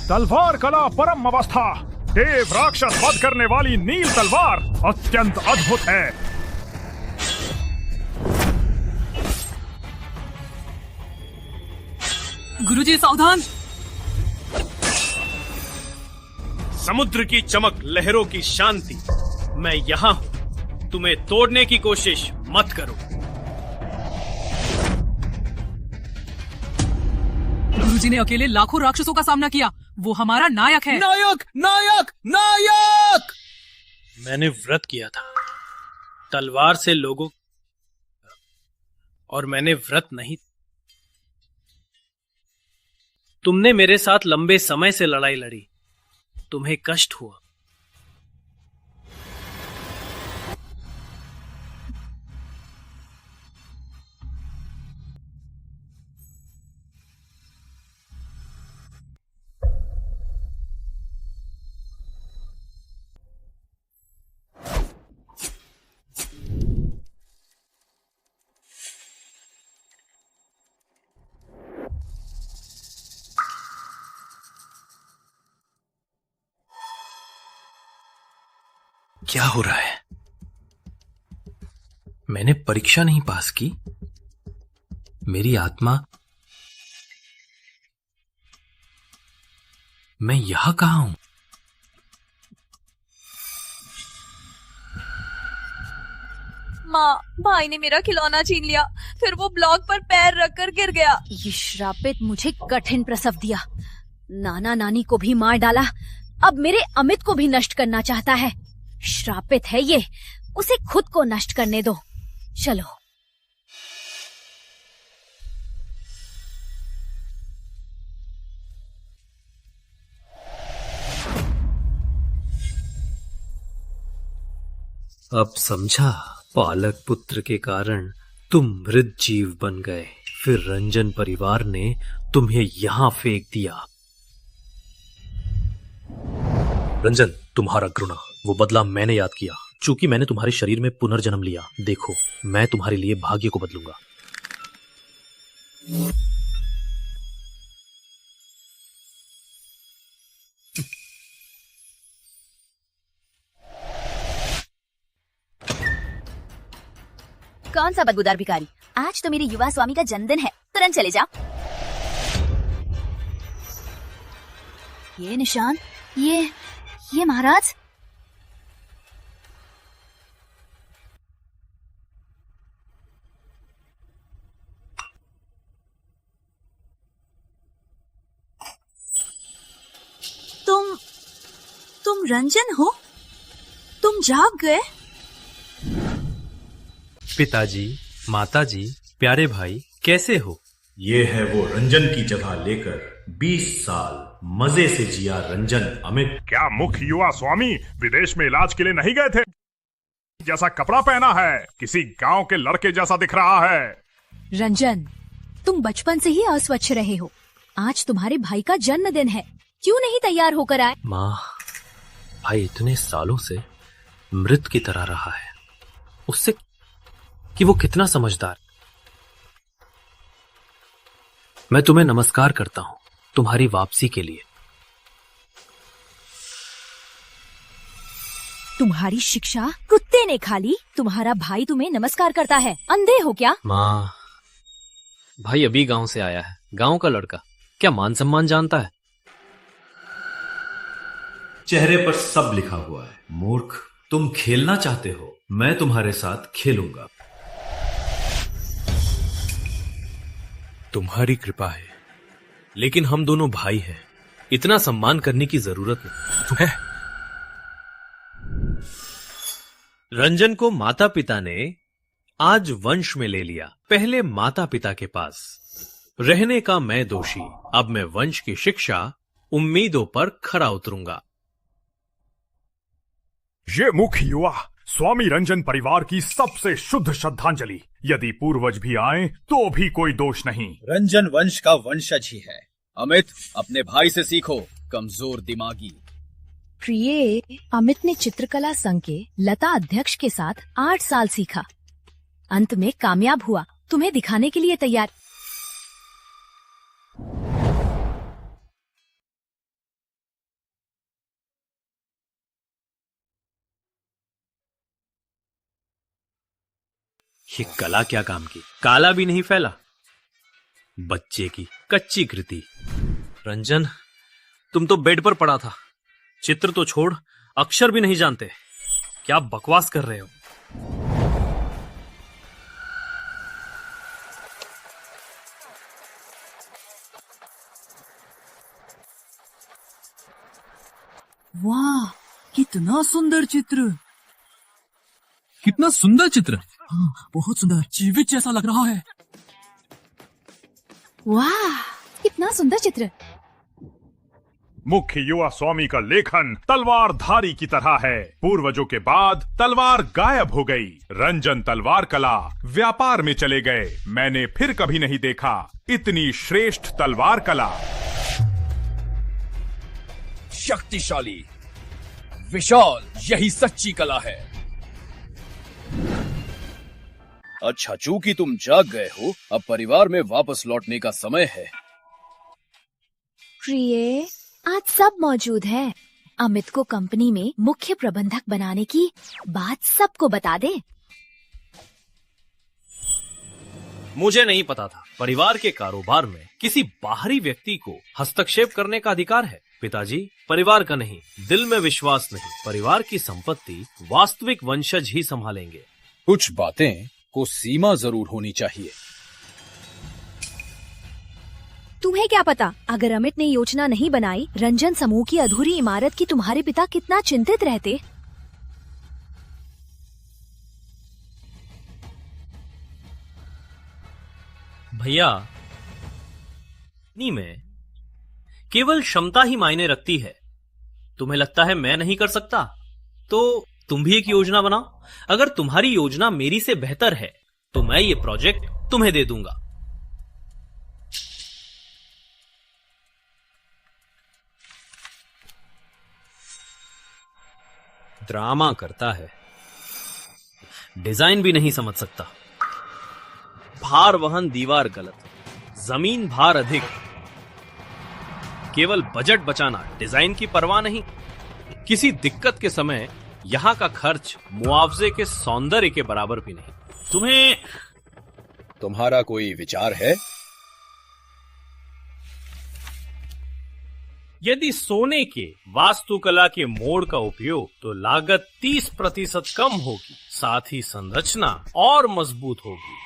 तलवार कला परम अवस्था। देव राक्षस वध करने वाली नील तलवार अत्यंत अद्भुत है। गुरुजी सावधान। समुद्र की चमक, लहरों की शांति, मैं यहाँ हूँ। तुम्हें तोड़ने की कोशिश मत करो। गुरुजी ने अकेले लाखों राक्षसों का सामना किया। वो हमारा नायक है। नायक नायक नायक। मैंने व्रत किया था तलवार से लोगों, और मैंने व्रत नहीं। तुमने मेरे साथ लंबे समय से लड़ाई लड़ी, तुम्हें कष्ट हुआ। क्या हो रहा है? मैंने परीक्षा नहीं पास की। मेरी आत्मा, मैं यहां कहां हूं? माँ, भाई ने मेरा खिलौना छीन लिया, फिर वो ब्लॉक पर पैर रखकर गिर गया। ये श्रापित मुझे कठिन प्रसव दिया। नाना नानी को भी मार डाला, अब मेरे अमित को भी नष्ट करना चाहता है। श्रापित है ये, उसे खुद को नष्ट करने दो। चलो। अब समझा, पालक पुत्र के कारण तुम मृत जीव बन गए, फिर रंजन परिवार ने तुम्हें यहां फेंक दिया। रंजन, तुम्हारा घृणा, वो बदला मैंने याद किया। चूंकि मैंने तुम्हारे शरीर में पुनर्जन्म लिया, देखो मैं तुम्हारे लिए भाग्य को बदलूंगा। कौन सा बदबूदार भिखारी? आज तो मेरे युवा स्वामी का जन्मदिन है, तुरंत चले जाओ। ये निशान, ये महाराज। तुम रंजन हो? तुम जाग गए? पिताजी, माताजी, प्यारे भाई, कैसे हो? ये है वो रंजन की जगह लेकर 20 साल मजे से जिया रंजन अमित। क्या मुख्य युवा स्वामी विदेश में इलाज के लिए नहीं गए थे? जैसा कपड़ा पहना है, किसी गांव के लड़के जैसा दिख रहा है। रंजन, तुम बचपन से ही अस्वच्छ रहे हो। आज तुम्हारे भाई का जन्मदिन है, क्यों नहीं तैयार होकर आए? माँ, भाई इतने सालों से मृत की तरह रहा है, उससे कि वो कितना समझदार। मैं तुम्हें नमस्कार करता हूं तुम्हारी वापसी के लिए। तुम्हारी शिक्षा कुत्ते ने खा ली। तुम्हारा भाई तुम्हें नमस्कार करता है, अंधे हो क्या? माँ, भाई अभी गांव से आया है, गांव का लड़का, क्या मान सम्मान जानता है? चेहरे पर सब लिखा हुआ है। मूर्ख, तुम खेलना चाहते हो, मैं तुम्हारे साथ खेलूंगा। तुम्हारी कृपा है, लेकिन हम दोनों भाई हैं, इतना सम्मान करने की जरूरत नहीं। रंजन को माता पिता ने आज वंश में ले लिया। पहले माता पिता के पास रहने का मैं दोषी, अब मैं वंश की शिक्षा उम्मीदों पर खरा उतरूंगा। ये मुख्य युवा स्वामी रंजन परिवार की सबसे शुद्ध श्रद्धांजलि। यदि पूर्वज भी आए तो भी कोई दोष नहीं। रंजन वंश का वंशज ही है। अमित, अपने भाई से सीखो, कमजोर दिमागी। प्रिय, अमित ने चित्रकला संघ के लता अध्यक्ष के साथ 8 साल सीखा, अंत में कामयाब हुआ, तुम्हें दिखाने के लिए तैयार। ये कला क्या काम की, काला भी नहीं फैला। बच्चे की कच्ची कृति। रंजन, तुम तो बेड पर पड़ा था, चित्र तो छोड़ अक्षर भी नहीं जानते। क्या बकवास कर रहे हो? वाह, कितना सुंदर चित्र। कितना सुंदर चित्र। हाँ, बहुत सुंदर, जीवित जैसा लग रहा है। वाह, कितना सुंदर चित्र। मुख्य युवा स्वामी का लेखन तलवारधारी की तरह है। पूर्वजों के बाद तलवार गायब हो गई। रंजन तलवार कला व्यापार में चले गए। मैंने फिर कभी नहीं देखा इतनी श्रेष्ठ तलवार कला। शक्तिशाली, विशाल, यही सच्ची कला है। अच्छा, चूंकि तुम जाग गए हो, अब परिवार में वापस लौटने का समय है। प्रिय, आज सब मौजूद है। अमित को कंपनी में मुख्य प्रबंधक बनाने की बात सबको बता दे। मुझे नहीं पता था परिवार के कारोबार में किसी बाहरी व्यक्ति को हस्तक्षेप करने का अधिकार है। पिताजी, परिवार का नहीं, दिल में विश्वास नहीं, परिवार की संपत्ति वास्तविक वंशज ही संभालेंगे। कुछ बातें को सीमा जरूर होनी चाहिए। तुम्हें क्या पता, अगर अमित ने योजना नहीं बनाई, रंजन समूह की अधूरी इमारत की तुम्हारे पिता कितना चिंतित रहते। भैया, में केवल क्षमता ही मायने रखती है। तुम्हें लगता है मैं नहीं कर सकता, तो तुम भी एक योजना बनाओ। अगर तुम्हारी योजना मेरी से बेहतर है तो मैं ये प्रोजेक्ट तुम्हें दे दूंगा। ड्रामा करता है, डिजाइन भी नहीं समझ सकता। भार वहन दीवार गलत, जमीन भार अधिक, केवल बजट बचाना, डिजाइन की परवाह नहीं। किसी दिक्कत के समय यहां का खर्च मुआवजे के सौंदर्य के बराबर भी नहीं। तुम्हारा कोई विचार है? यदि सोने के वास्तुकला के मोड़ का उपयोग, तो लागत 30% कम होगी, साथ ही संरचना और मजबूत होगी।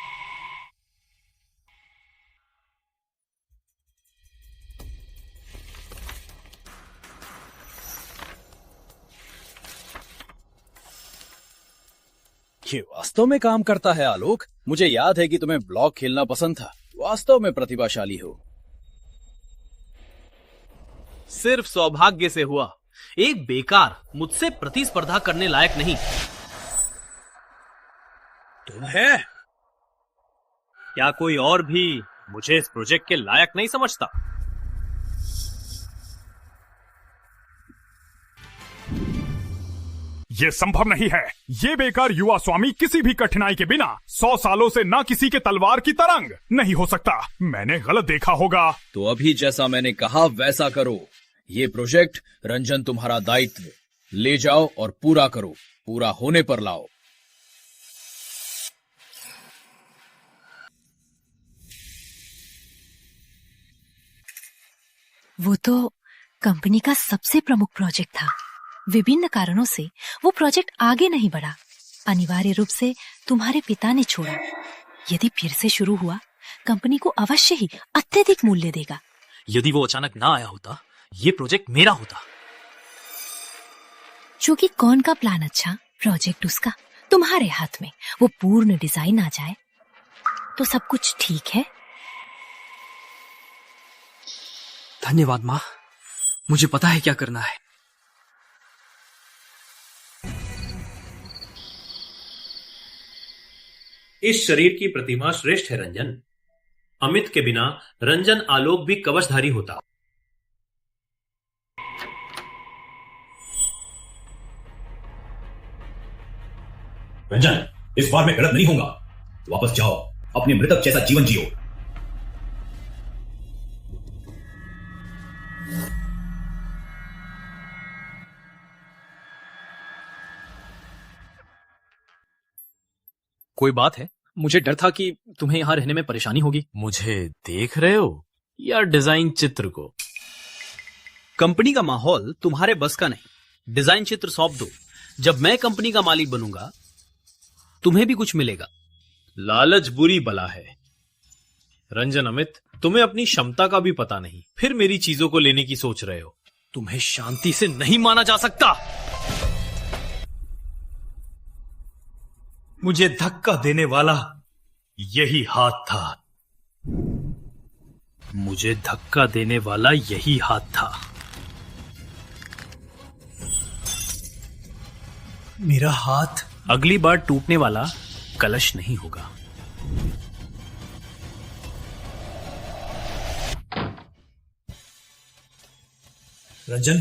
ये वास्तव में काम करता है आलोक। मुझे याद है कि तुम्हें ब्लॉक खेलना पसंद था। वास्तव में प्रतिभाशाली हो। सिर्फ सौभाग्य से हुआ। एक बेकार, मुझसे प्रतिस्पर्धा करने लायक नहीं। तुम है? क्या कोई और भी मुझे इस प्रोजेक्ट के लायक नहीं समझता? ये संभव नहीं है। ये बेकार युवा स्वामी किसी भी कठिनाई के बिना 100 सालों से ना किसी के तलवार की तरंग नहीं हो सकता। मैंने गलत देखा होगा। तो अभी जैसा मैंने कहा वैसा करो। ये प्रोजेक्ट रंजन तुम्हारा दायित्व। ले जाओ और पूरा करो। पूरा होने पर लाओ। वो तो कंपनी का सबसे प्रमुख प्रोजेक्ट था। विभिन्न कारणों से वो प्रोजेक्ट आगे नहीं बढ़ा। अनिवार्य रूप से तुम्हारे पिता ने छोड़ा। यदि फिर से शुरू हुआ, कंपनी को अवश्य ही अत्यधिक मूल्य देगा। यदि वो अचानक ना आया होता, ये प्रोजेक्ट मेरा होता। चूंकि कौन का प्लान अच्छा, प्रोजेक्ट उसका। तुम्हारे हाथ में वो पूर्ण डिजाइन आ जाए तो सब कुछ ठीक है। धन्यवाद माँ, मुझे पता है क्या करना है। इस शरीर की प्रतिमा श्रेष्ठ है रंजन। अमित के बिना रंजन आलोक भी कवचधारी होता। रंजन, इस बार मैं गलत नहीं होगा। वापस जाओ, अपने मृतक जैसा जीवन जियो। कोई बात है? मुझे डर था कि तुम्हें यहाँ रहने में परेशानी होगी। मुझे देख रहे हो या डिजाइन चित्र को? कंपनी का माहौल तुम्हारे बस का नहीं। डिजाइन चित्र सौंप दो। जब मैं कंपनी का मालिक बनूंगा तुम्हें भी कुछ मिलेगा। लालच बुरी बला है। रंजन अमित, तुम्हें अपनी क्षमता का भी पता नहीं, फिर मेरी चीजों को लेने की सोच रहे हो। तुम्हें शांति से नहीं माना जा सकता। मुझे धक्का देने वाला यही हाथ था। मुझे धक्का देने वाला यही हाथ था। मेरा हाथ अगली बार टूटने वाला कलश नहीं होगा। रंजन,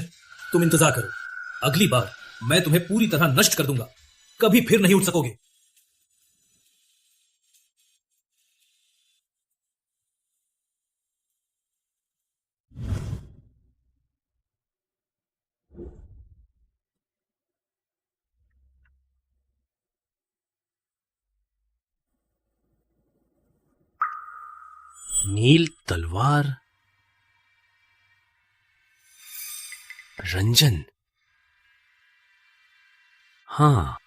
तुम इंतजार करो। अगली बार मैं तुम्हें पूरी तरह नष्ट कर दूंगा। कभी फिर नहीं उठ सकोगे। नील तलवार। रंजन। हाँ,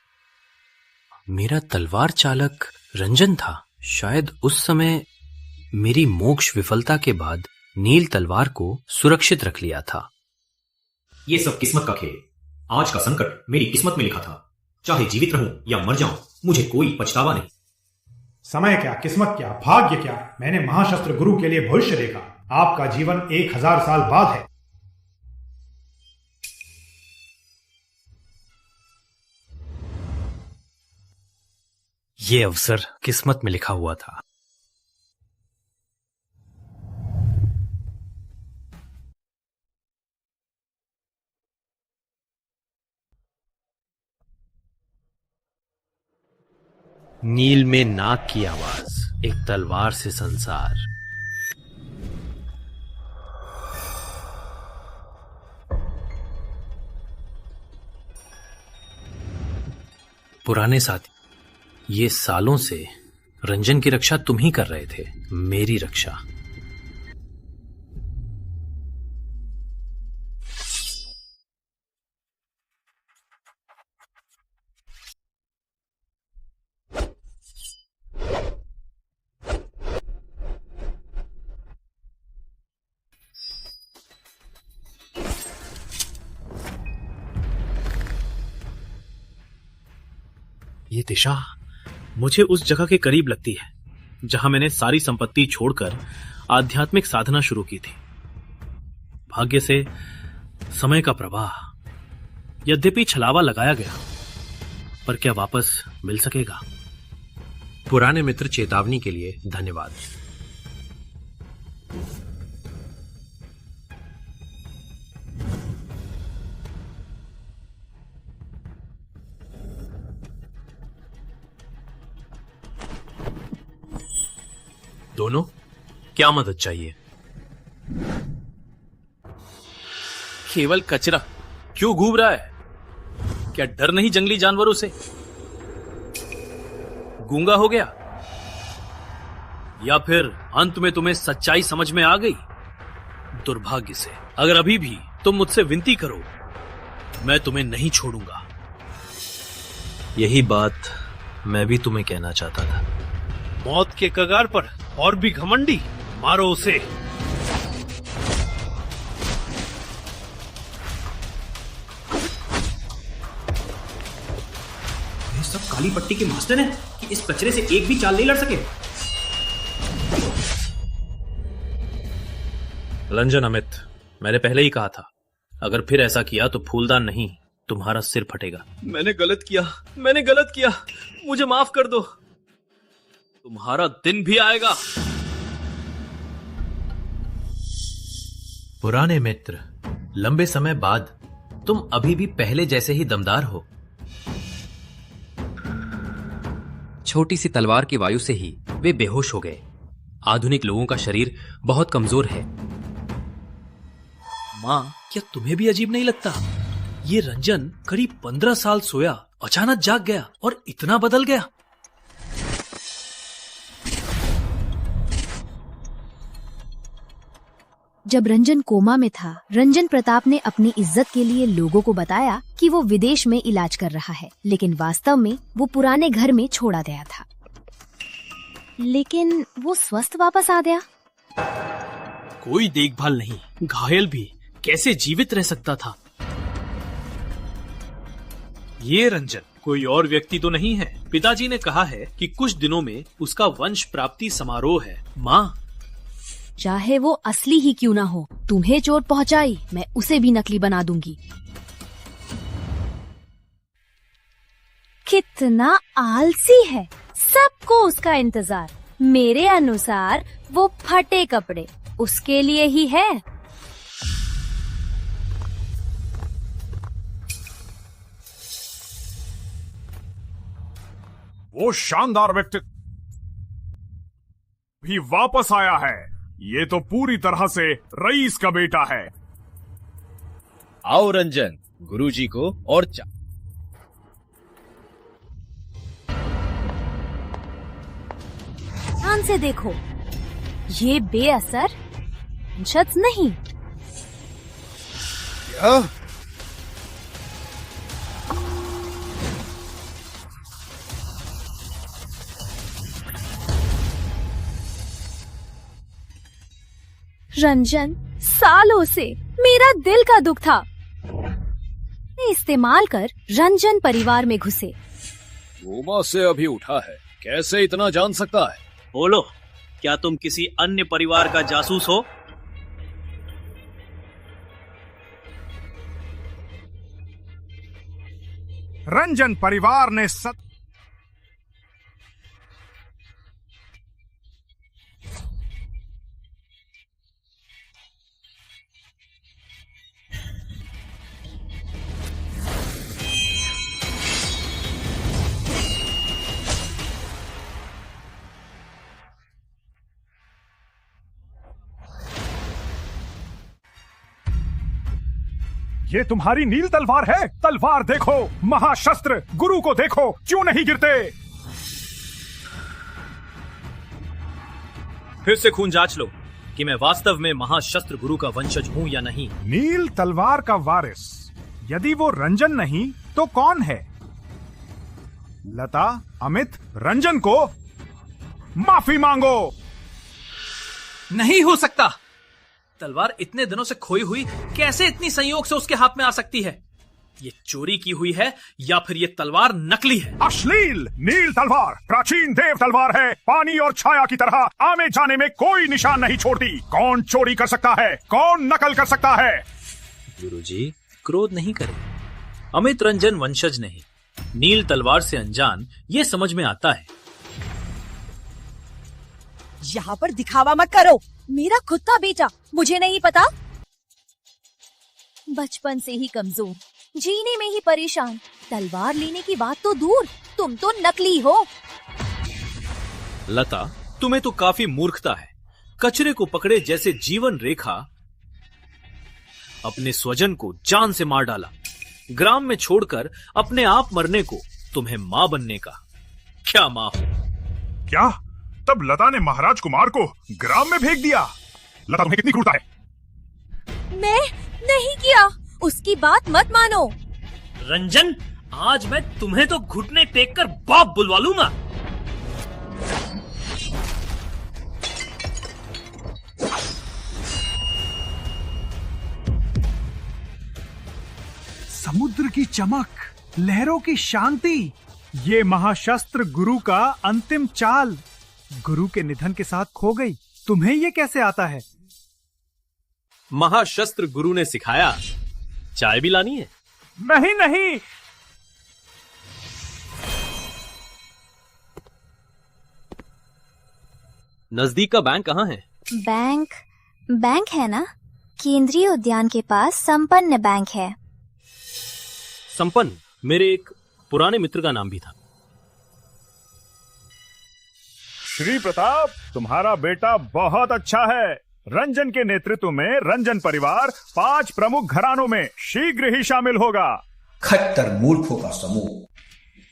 मेरा तलवार चालक रंजन था। शायद उस समय मेरी मोक्ष विफलता के बाद नील तलवार को सुरक्षित रख लिया था। ये सब किस्मत का खेल। आज का संकट मेरी किस्मत में लिखा था। चाहे जीवित रहूं या मर जाऊं, मुझे कोई पछतावा नहीं। समय क्या, किस्मत क्या, भाग्य क्या, मैंने महाशस्त्र गुरु के लिए भविष्य देखा। आपका जीवन 1000 साल बाद है। ये अवसर किस्मत में लिखा हुआ था। नील में नाग की आवाज, एक तलवार से संसार। पुराने साथी, ये सालों से रंजन की रक्षा तुम ही कर रहे थे, मेरी रक्षा। ये दिशा मुझे उस जगह के करीब लगती है जहां मैंने सारी संपत्ति छोड़कर आध्यात्मिक साधना शुरू की थी। भाग्य से समय का प्रवाह, यद्यपि छलावा लगाया गया, पर क्या वापस मिल सकेगा? पुराने मित्र चेतावनी के लिए धन्यवाद। दोनों, क्या मदद चाहिए? केवल कचरा क्यों घूम रहा है? क्या डर नहीं जंगली जानवरों से? गूंगा हो गया? या फिर अंत में तुम्हें सच्चाई समझ में आ गई? दुर्भाग्य से अगर अभी भी तुम मुझसे विनती करो, मैं तुम्हें नहीं छोड़ूंगा। यही बात मैं भी तुम्हें कहना चाहता था। मौत के कगार पर और भी घमंडी, मारो उसे। ये सब काली पट्टी के मास्टर हैं कि इस कचरे से एक भी चाल नहीं लड़ सके। रंजन अमित, मैंने पहले ही कहा था, अगर फिर ऐसा किया तो फूलदान नहीं, तुम्हारा सिर फटेगा। मैंने गलत किया, मुझे माफ कर दो। तुम्हारा दिन भी आएगा। पुराने मित्र, लंबे समय बाद तुम अभी भी पहले जैसे ही दमदार हो। छोटी सी तलवार की वायु से ही वे बेहोश हो गए। आधुनिक लोगों का शरीर बहुत कमजोर है। मां, क्या तुम्हें भी अजीब नहीं लगता? ये रंजन करीब 15 साल सोया, अचानक जाग गया और इतना बदल गया। जब रंजन कोमा में था, रंजन प्रताप ने अपनी इज्जत के लिए लोगों को बताया कि वो विदेश में इलाज कर रहा है, लेकिन वास्तव में वो पुराने घर में छोड़ा गया था। लेकिन वो स्वस्थ वापस आ गया। कोई देखभाल नहीं, घायल भी, कैसे जीवित रह सकता था? ये रंजन कोई और व्यक्ति तो नहीं है। पिताजी ने कहा है कि कुछ दिनों में उसका वंश प्राप्ति समारोह है। माँ, चाहे वो असली ही क्यों ना हो, तुम्हें चोट पहुंचाई, मैं उसे भी नकली बना दूंगी। कितना आलसी है, सबको उसका इंतजार। मेरे अनुसार वो फटे कपड़े उसके लिए ही है। वो शानदार व्यक्ति भी वापस आया है। ये तो पूरी तरह से रईस का बेटा है। आओ रंजन, गुरुजी को और ध्यान से देखो, ये बेअसर वंशज नहीं। क्या? रंजन सालों से मेरा दिल का दुख था। इस्तेमाल कर रंजन परिवार में घुसे। कोमा से अभी उठा है, कैसे इतना जान सकता है? बोलो, क्या तुम किसी अन्य परिवार का जासूस हो? रंजन परिवार ने ये तुम्हारी नील तलवार है। तलवार देखो, महाशस्त्र गुरु को देखो, क्यों नहीं गिरते? फिर से खून जांच लो कि मैं वास्तव में महाशस्त्र गुरु का वंशज हूँ या नहीं। नील तलवार का वारिस यदि वो रंजन नहीं तो कौन है? लता, अमित, रंजन को माफी मांगो। नहीं हो सकता। तलवार इतने दिनों से खोई हुई कैसे इतनी संयोग से उसके हाथ में आ सकती है? ये चोरी की हुई है या फिर ये तलवार नकली है? अश्लील! नील तलवार प्राचीन देव तलवार है। पानी और छाया की तरह आने जाने में कोई निशान नहीं छोड़ती। कौन चोरी कर सकता है? कौन नकल कर सकता है? गुरुजी, क्रोध नहीं करें। अमित रंजन वंशज नहीं, नील तलवार से अनजान, ये समझ में आता है। यहाँ पर दिखावा मत करो। मेरा खुद का बेटा, मुझे नहीं पता। बचपन से ही कमजोर, जीने में ही परेशान, तलवार लेने की बात तो दूर, तुम तो नकली हो। लता, तुम्हें तो काफी मूर्खता है। कचरे को पकड़े जैसे जीवन रेखा अपने स्वजन को जान से मार डाला। ग्राम में छोड़कर अपने आप मरने को तुम्हें मां बनने का। क्या मां हो? क्या? तब लता ने महाराज कुमार को ग्राम में फेंक दिया? लता, तुम्हें कितनी क्रूरता है? मैं नहीं किया, उसकी बात मत मानो। रंजन, आज मैं तुम्हें तो घुटने टेक कर बाप बुलवा लूंगा। समुद्र की चमक, लहरों की शांति, ये महाशस्त्र गुरु का अंतिम चाल गुरु के निधन के साथ खो गई। तुम्हें ये कैसे आता है? महाशस्त्र गुरु ने सिखाया। चाय भी लानी है? नहीं नहीं। नजदीक का बैंक कहाँ है? बैंक है ना, केंद्रीय उद्यान के पास संपन्न बैंक है। संपन्न मेरे एक पुराने मित्र का नाम भी था। श्री प्रताप, तुम्हारा बेटा बहुत अच्छा है। रंजन के नेतृत्व में रंजन परिवार 5 प्रमुख घरानों में शीघ्र ही शामिल होगा। खट्टर मूर्खों का समूह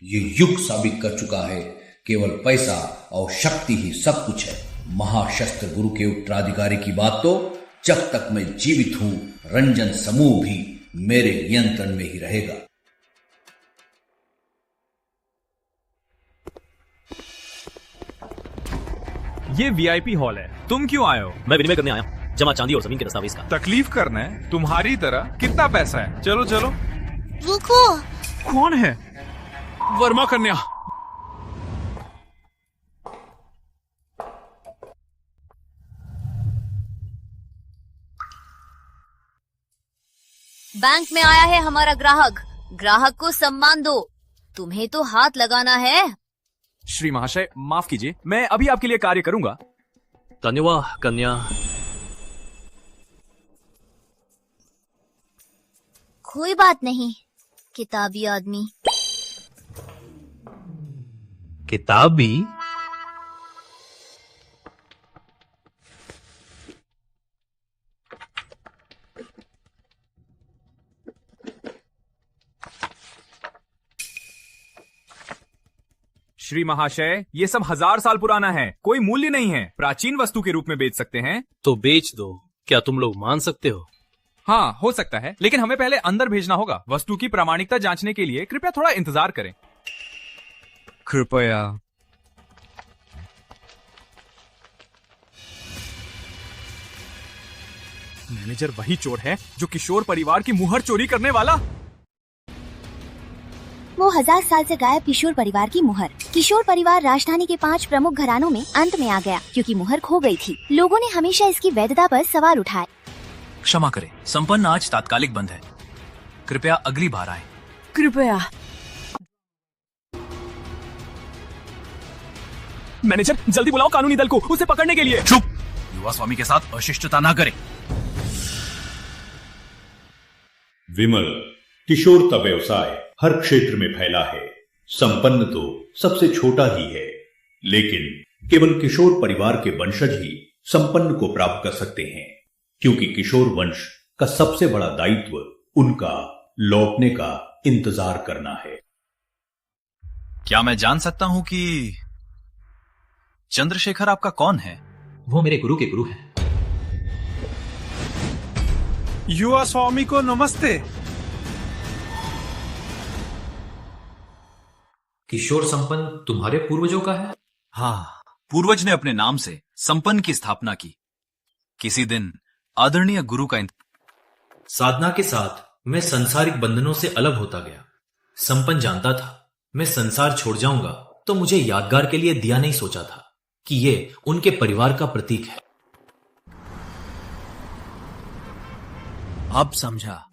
ये युग साबित कर चुका है, केवल पैसा और शक्ति ही सब कुछ है। महाशस्त्र गुरु के उत्तराधिकारी की बात तो जब तक मैं जीवित हूं रंजन समूह भी मेरे नियंत्रण में ही रहेगा। ये वीआईपी हॉल है, तुम क्यों आए हो? मैं विनिमय करने आया, जमा चांदी और जमीन के दस्तावेज का। तकलीफ करना है तुम्हारी तरह? कितना पैसा है? चलो चलो। रुको। कौन है? वर्मा कन्या। बैंक में आया है हमारा ग्राहक, ग्राहक को सम्मान दो, तुम्हें तो हाथ लगाना है। श्री महाशय माफ कीजिए, मैं अभी आपके लिए कार्य करूंगा। धन्यवाद कन्या। कोई बात नहीं किताबी आदमी। किताबी? श्री महाशय ये सब 1000 साल पुराना है, कोई मूल्य नहीं है, प्राचीन वस्तु के रूप में बेच सकते हैं। तो बेच दो, क्या तुम लोग मान सकते हो? हाँ हो सकता है, लेकिन हमें पहले अंदर भेजना होगा। वस्तु की प्रामाणिकता जांचने के लिए कृपया थोड़ा इंतजार करें। कृपया। मैनेजर वही चोर है जो किशोर परिवार की मुहर चोरी करने वाला। वो 1000 साल से गायब किशोर परिवार की मुहर। किशोर परिवार राजधानी के 5 प्रमुख घरानों में अंत में आ गया क्योंकि मुहर खो गई थी। लोगों ने हमेशा इसकी वैधता पर सवाल उठाए। क्षमा करें, संपन्न आज तात्कालिक बंद है, कृपया अगली बार आए। कृपया। मैनेजर जल्दी बुलाओ कानूनी दल को उसे पकड़ने के लिए। चुप, युवा स्वामी के साथ अशिष्टता ना करें। विमल, किशोर का व्यवसाय हर क्षेत्र में फैला है। संपन्न तो सबसे छोटा ही है, लेकिन केवल किशोर परिवार के वंशज ही संपन्न को प्राप्त कर सकते हैं, क्योंकि किशोर वंश का सबसे बड़ा दायित्व उनका लौटने का इंतजार करना है। क्या मैं जान सकता हूं कि चंद्रशेखर आपका कौन है? वो मेरे गुरु के गुरु हैं। युवा स्वामी को नमस्ते। किशोर संपन्न तुम्हारे पूर्वजों का है? हाँ, पूर्वज ने अपने नाम से संपन्न की स्थापना की। किसी दिन आदरणीय गुरु का साधना के साथ मैं संसारिक बंधनों से अलग होता गया। संपन्न जानता था मैं संसार छोड़ जाऊंगा, तो मुझे यादगार के लिए दिया नहीं सोचा था कि ये उनके परिवार का प्रतीक है। अब समझा।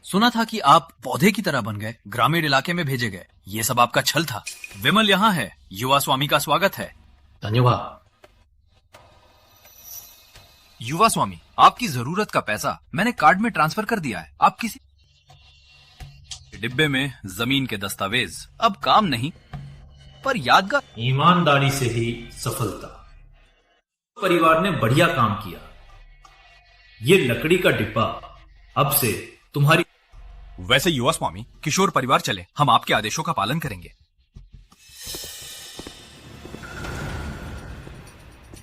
सुना था कि आप पौधे की तरह बन गए, ग्रामीण इलाके में भेजे गए। ये सब आपका छल था। विमल यहाँ है, युवा स्वामी का स्वागत है। धन्यवाद। युवा स्वामी, आपकी जरूरत का पैसा मैंने कार्ड में ट्रांसफर कर दिया है। आप किसी डिब्बे में जमीन के दस्तावेज अब काम नहीं, पर यादगार। ईमानदारी से ही सफलता। परिवार ने बढ़िया काम किया। ये लकड़ी का डिब्बा अब से तुम्हारी। वैसे युवा स्वामी, किशोर परिवार चले, हम आपके आदेशों का पालन करेंगे।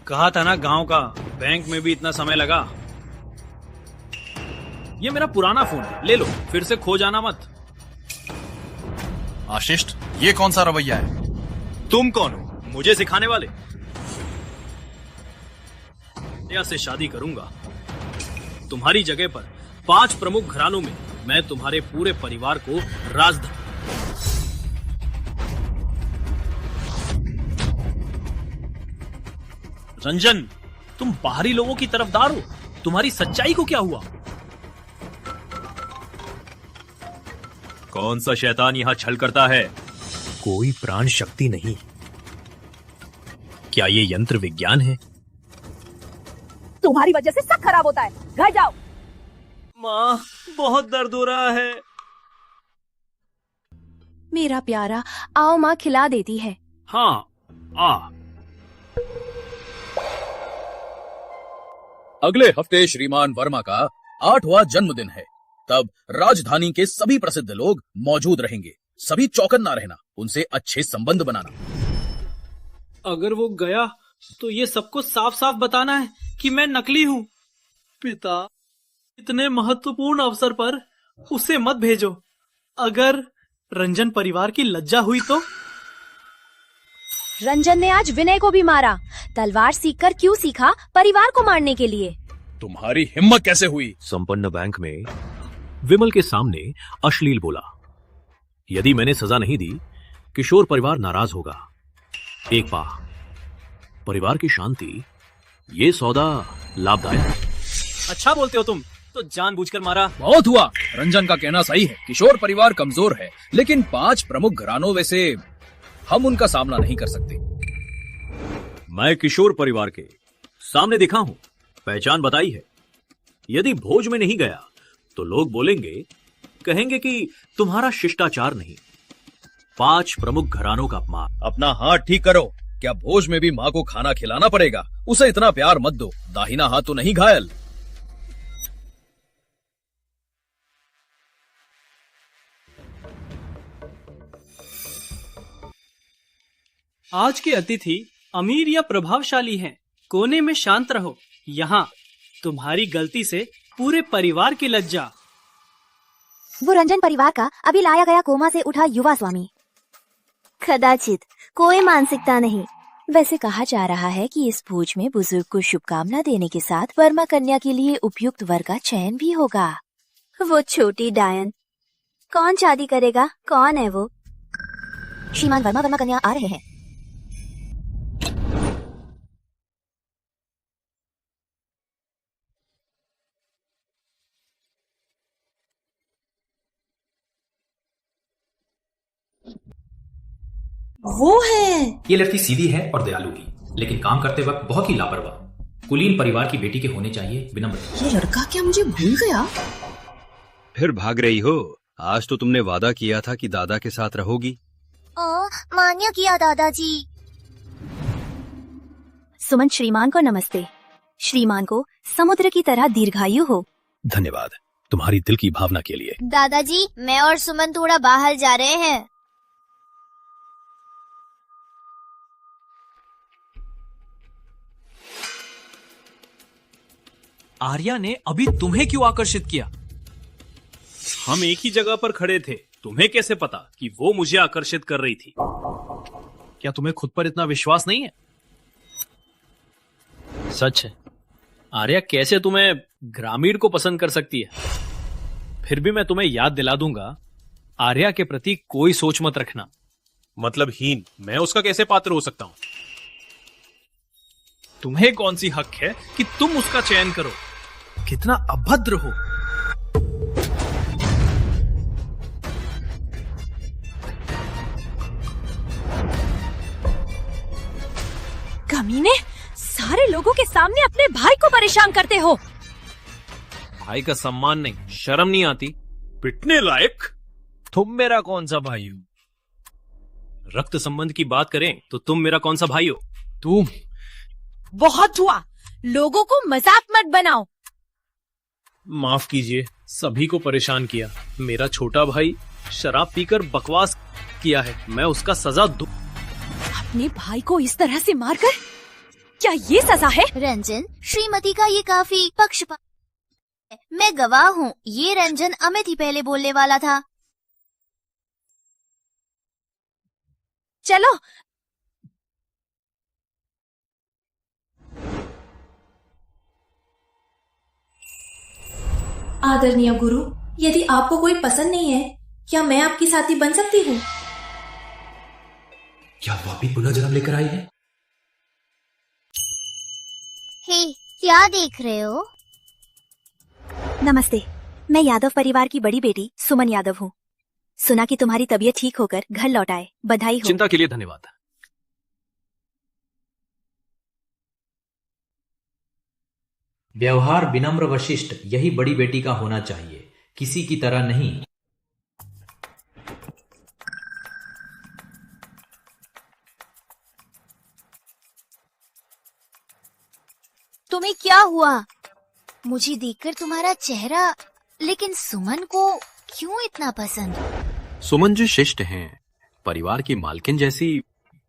कहा था ना गांव का, बैंक में भी इतना समय लगा। ये मेरा पुराना फोन है, ले लो, फिर से खो जाना मत। आशिष्ट, ये कौन सा रवैया है? तुम कौन हो मुझे सिखाने वाले? या से शादी करूंगा। तुम्हारी जगह पर 5 प्रमुख घरानों में मैं तुम्हारे पूरे परिवार को राजधानी। रंजन, तुम बाहरी लोगों की तरफदार हो, तुम्हारी सच्चाई को क्या हुआ? कौन सा शैतान यहां छल करता है? कोई प्राण शक्ति नहीं। क्या ये यंत्र विज्ञान है? तुम्हारी वजह से सब खराब होता है, घर जाओ। माँ, बहुत दर्द हो रहा है। मेरा प्यारा, आओ माँ खिला देती है। हाँ, आ। अगले हफ्ते श्रीमान वर्मा का 8वां जन्मदिन है। तब राजधानी के सभी प्रसिद्ध लोग मौजूद रहेंगे। सभी चौकन्ना रहना, उनसे अच्छे संबंध बनाना। अगर वो गया तो ये सबको साफ साफ बताना है कि मैं नकली हूँ। पिता, इतने महत्वपूर्ण अवसर पर उसे मत भेजो। अगर रंजन परिवार की लज्जा हुई तो? रंजन ने आज विनय को भी मारा। तलवार सीखकर क्यों सीखा? परिवार को मारने के लिए। तुम्हारी हिम्मत कैसे हुई? संपन्न बैंक में विमल के सामने अश्लील बोला। यदि मैंने सजा नहीं दी, किशोर परिवार नाराज होगा। एक पा परिवार की शांति, ये सौदा लाभदायक। अच्छा बोलते हो तुम, तो जानबूझकर मारा। बहुत हुआ। रंजन का कहना सही है, किशोर परिवार कमजोर है, लेकिन 5 प्रमुख घरानों में से हम उनका सामना नहीं कर सकते। मैं किशोर परिवार के सामने दिखा हूं, पहचान बताई है। यदि भोज में नहीं गया तो लोग बोलेंगे, कहेंगे कि तुम्हारा शिष्टाचार नहीं। 5 प्रमुख घरानों का अपमान। अपना हाथ ठीक करो। क्या भोज में भी माँ को खाना खिलाना पड़ेगा? उसे इतना प्यार मत दो। दाहिना हाथ तो नहीं घायल। आज के अतिथि अमीर या प्रभावशाली हैं। कोने में शांत रहो। यहाँ तुम्हारी गलती से पूरे परिवार की लज्जा। वो रंजन परिवार का अभी लाया गया कोमा से उठा युवा स्वामी। कदाचित कोई मानसिकता नहीं। वैसे कहा जा रहा है कि इस भोज में बुजुर्ग को शुभकामना देने के साथ वर्मा कन्या के लिए उपयुक्त वर का चयन भी होगा। वो छोटी डायन। कौन शादी करेगा? कौन है वो? श्रीमान वर्मा कन्या आ रहे हैं। वो है। ये लड़की सीधी है और दयालु भी, लेकिन काम करते वक्त बहुत ही लापरवाह। कुलीन परिवार की बेटी के होने चाहिए विनम्र। ये लड़का क्या मुझे भूल गया? फिर भाग रही हो? आज तो तुमने वादा किया था कि दादा के साथ रहोगी। मान्य किया दादाजी। सुमन श्रीमान को नमस्ते। श्रीमान को समुद्र की तरह दीर्घायु हो। धन्यवाद तुम्हारी दिल की भावना के लिए। दादाजी, मैं और सुमन थोड़ा बाहर जा रहे हैं। आर्या ने अभी तुम्हें क्यों आकर्षित किया? हम एक ही जगह पर खड़े थे। तुम्हें कैसे पता कि वो मुझे आकर्षित कर रही थी? क्या तुम्हें खुद पर इतना विश्वास नहीं है? सच है, आर्या कैसे तुम्हें ग्रामीण को पसंद कर सकती है? फिर भी मैं तुम्हें याद दिला दूंगा, आर्या के प्रति कोई सोच मत रखना। मतलब हीन मैं उसका कैसे पात्र हो सकता हूं? तुम्हें कौन सी हक है कि तुम उसका चयन करो? कितना अभद्र हो। कमीने, सारे लोगों के सामने अपने भाई को परेशान करते हो। भाई का सम्मान नहीं, शर्म नहीं आती? पिटने लायक? तुम मेरा कौन सा भाई हो? रक्त संबंध की बात करें तो तुम मेरा कौन सा भाई हो? तुम। बहुत हुआ, लोगों को मजाक मत बनाओ। माफ कीजिए, सभी को परेशान किया। मेरा छोटा भाई शराब पीकर बकवास किया है, मैं उसका सजा दूं। अपने भाई को इस तरह से मारकर, क्या ये सजा है? रंजन, श्रीमती का ये काफी पक्षपात है। मैं गवाह हूँ। ये रंजन अमित ही पहले बोलने वाला था। चलो। आदरणीय गुरु, यदि आपको कोई पसंद नहीं है, क्या मैं आपकी साथी बन सकती हूँ? क्या वो भी पुनः जन्म लेकर आई है? हे, क्या देख रहे हो? नमस्ते, मैं यादव परिवार की बड़ी बेटी सुमन यादव हूँ। सुना कि तुम्हारी तबीयत ठीक होकर घर लौट आए। बधाई हो। चिंता के लिए धन्यवाद। व्यवहार विनम्र व शिष्ट, यही बड़ी बेटी का होना चाहिए, किसी की तरह नहीं। तुम्हें क्या हुआ? मुझे देखकर तुम्हारा चेहरा, लेकिन सुमन को क्यों इतना पसंद? सुमन जी शिष्ट हैं, परिवार की मालकिन जैसी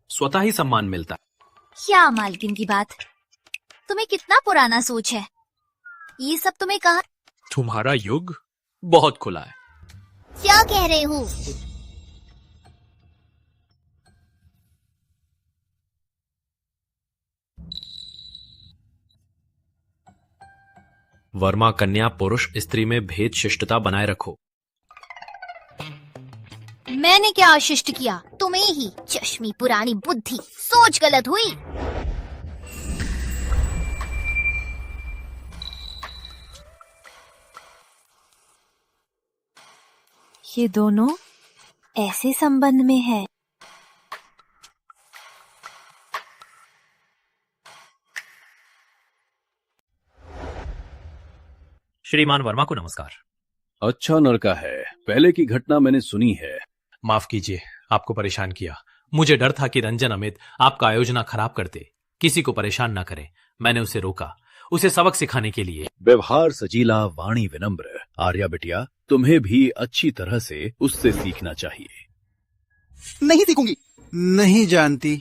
स्वतः ही सम्मान मिलता है। क्या मालकिन की बात? तुम्हें कितना पुराना सोच है। ये सब तुम्हें कहा? तुम्हारा युग बहुत खुला है। क्या कह रहे हो? वर्मा कन्या पुरुष स्त्री में भेद शिष्टता बनाए रखो। मैंने क्या अशिष्ट किया? तुम्हें ही। चश्मी पुरानी बुद्धि, सोच गलत हुई। ये दोनों ऐसे संबंध में है। श्रीमान वर्मा को नमस्कार। अच्छा लड़का है, पहले की घटना मैंने सुनी है। माफ कीजिए, आपको परेशान किया। मुझे डर था कि रंजन अमित आपका आयोजना खराब करते। किसी को परेशान न करें, मैंने उसे रोका, उसे सबक सिखाने के लिए। व्यवहार सजीला, वाणी विनम्र। आर्या बिटिया, तुम्हें भी अच्छी तरह से उससे सीखना चाहिए। नहीं सीखूंगी। नहीं जानती।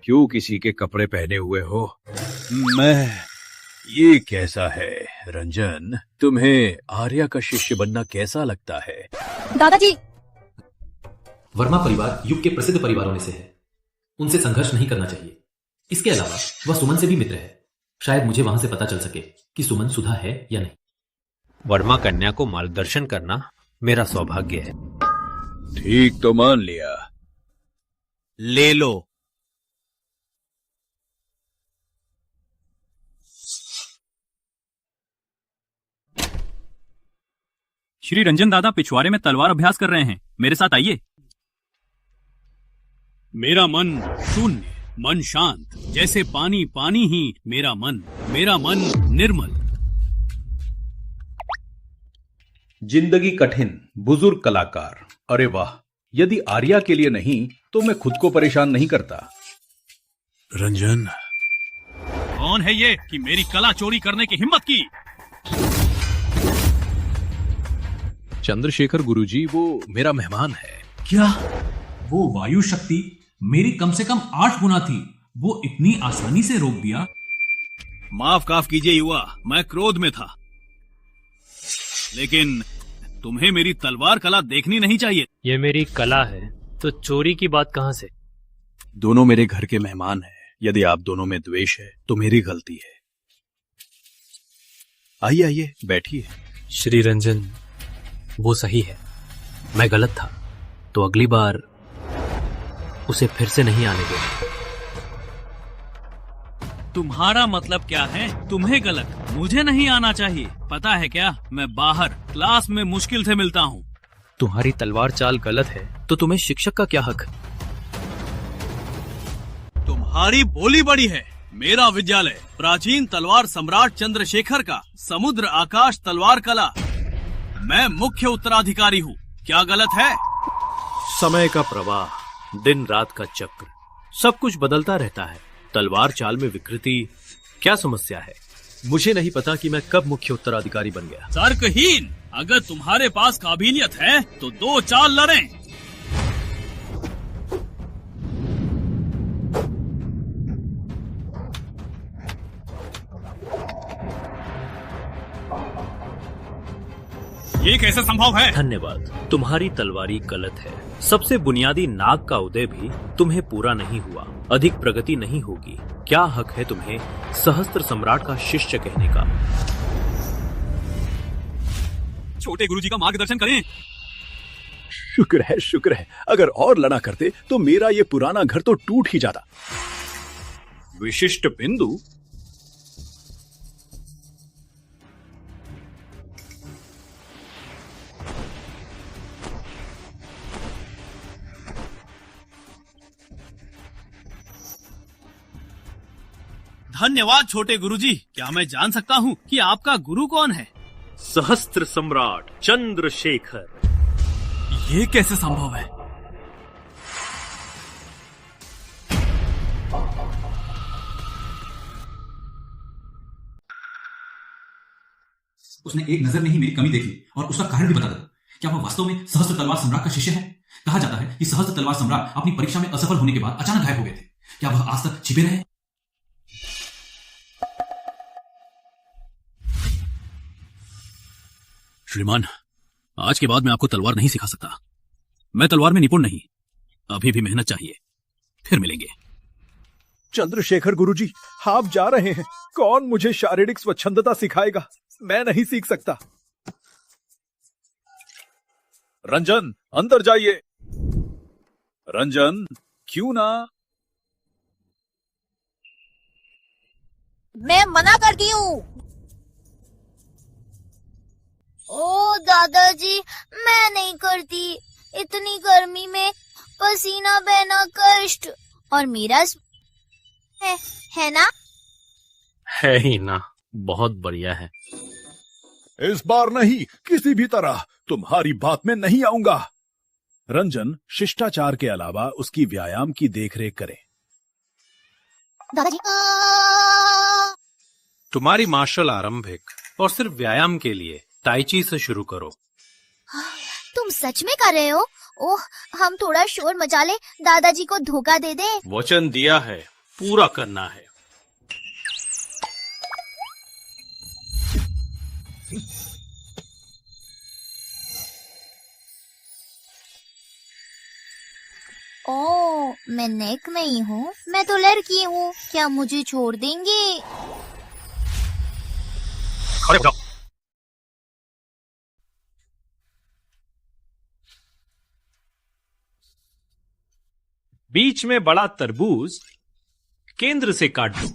क्यों किसी के कपड़े पहने हुए हो? ये कैसा है रंजन? तुम्हें आर्या का शिष्य बनना कैसा लगता है? दादाजी, वर्मा परिवार युग के प्रसिद्ध परिवारों में से है। उनसे संघर्ष नहीं करना चाहिए। इसके अलावा वह सुमन से भी मित्र है। शायद मुझे वहां से पता चल सके कि सुमन सुधा है या नहीं। वर्मा कन्या को मार्गदर्शन करना मेरा सौभाग्य है। ठीक तो मान लिया। ले लो। श्री रंजन दादा पिछवाड़े में तलवार अभ्यास कर रहे हैं, मेरे साथ आइए। मेरा मन शून्य, मन शांत, जैसे पानी पानी ही मेरा मन निर्मल। जिंदगी कठिन, बुजुर्ग कलाकार। अरे वाह, यदि आर्या के लिए नहीं तो मैं खुद को परेशान नहीं करता। रंजन, कौन है ये कि मेरी कला चोरी करने की हिम्मत की? चंद्रशेखर गुरुजी, वो मेरा मेहमान है। क्या वो वायु शक्ति मेरी कम से कम 8 गुना थी, वो इतनी आसानी से रोक दिया? माफ कीजिए युवा, मैं क्रोध में था। लेकिन तुम्हें मेरी तलवार कला देखनी नहीं चाहिए। ये मेरी कला है तो चोरी की बात कहां से? दोनों मेरे घर के मेहमान हैं। यदि आप दोनों में द्वेष है तो मेरी गलती है। आइए आइए, बैठिए। श्री रंजन, वो सही है, मैं गलत था, तो अगली बार उसे फिर से नहीं आने देना। तुम्हारा मतलब क्या है? तुम्हें गलत, मुझे नहीं आना चाहिए। पता है क्या, मैं बाहर क्लास में मुश्किल से मिलता हूँ। तुम्हारी तलवार चाल गलत है तो तुम्हें शिक्षक का क्या हक? तुम्हारी बोली बड़ी है। मेरा विद्यालय प्राचीन तलवार सम्राट चंद्रशेखर का समुद्र आकाश तलवार कला, मैं मुख्य उत्तराधिकारी हूँ। क्या गलत है? समय का प्रवाह, दिन रात का चक्र, सब कुछ बदलता रहता है। तलवार चाल में विकृति क्या समस्या है? मुझे नहीं पता कि मैं कब मुख्य उत्तराधिकारी बन गया। तर्कहीन, अगर तुम्हारे पास काबिलियत है तो 2 चाल लड़ें। ये कैसे संभव है? धन्यवाद। तुम्हारी तलवारी गलत है। सबसे बुनियादी नाग का उदय भी तुम्हें पूरा नहीं हुआ, अधिक प्रगति नहीं होगी। क्या हक है तुम्हें सहस्त्र सम्राट का शिष्य कहने का? छोटे गुरुजी का मार्गदर्शन करें। शुक्र है। अगर और लड़ा करते तो मेरा ये पुराना घर तो टूट ही जाता। विशिष्ट बिंदु। धन्यवाद छोटे गुरुजी। क्या मैं जान सकता हूँ कि आपका गुरु कौन है? सहस्त्र सम्राट चंद्रशेखर। ये कैसे संभव है? उसने एक नजर में ही मेरी कमी देखी और उसका कारण भी बता दिया। क्या वह वास्तव में सहस्त्र तलवार सम्राट का शिष्य है? कहा जाता है कि सहस्त्र तलवार सम्राट अपनी परीक्षा में असफल होने के बाद अचानक गायब हो गए थे। क्या वह आज तक छिपे रहे? श्रीमान, आज के बाद मैं आपको तलवार नहीं सिखा सकता। मैं तलवार में निपुण नहीं। अभी भी मेहनत चाहिए। फिर मिलेंगे। चंद्रशेखर गुरुजी, आप जा रहे हैं। कौन मुझे शारीरिक स्वच्छंदता सिखाएगा? मैं नहीं सीख सकता। रंजन, अंदर जाइए। रंजन, क्यों ना? मैं मना करती हूँ। ओ दादाजी, मैं नहीं करती। इतनी गर्मी में पसीना बहना कष्ट। और मेरा है ना? है ही ना। बहुत बढ़िया है। इस बार नहीं, किसी भी तरह तुम्हारी बात में नहीं आऊंगा। रंजन शिष्टाचार के अलावा उसकी व्यायाम की देखरेख करे। दादाजी, तुम्हारी मार्शल आरंभिक और सिर्फ व्यायाम के लिए ताइची से शुरू करो। तुम सच में कर रहे हो? ओह, हम थोड़ा शोर मचा ले, दादाजी को धोखा दे दे। वचन दिया है, पूरा करना है। ओह, मैं नेक में ही हूँ। मैं तो लड़की हूँ, क्या मुझे छोड़ देंगे? खड़े हो जाओ। बीच में बड़ा तरबूज केंद्र से काट दो।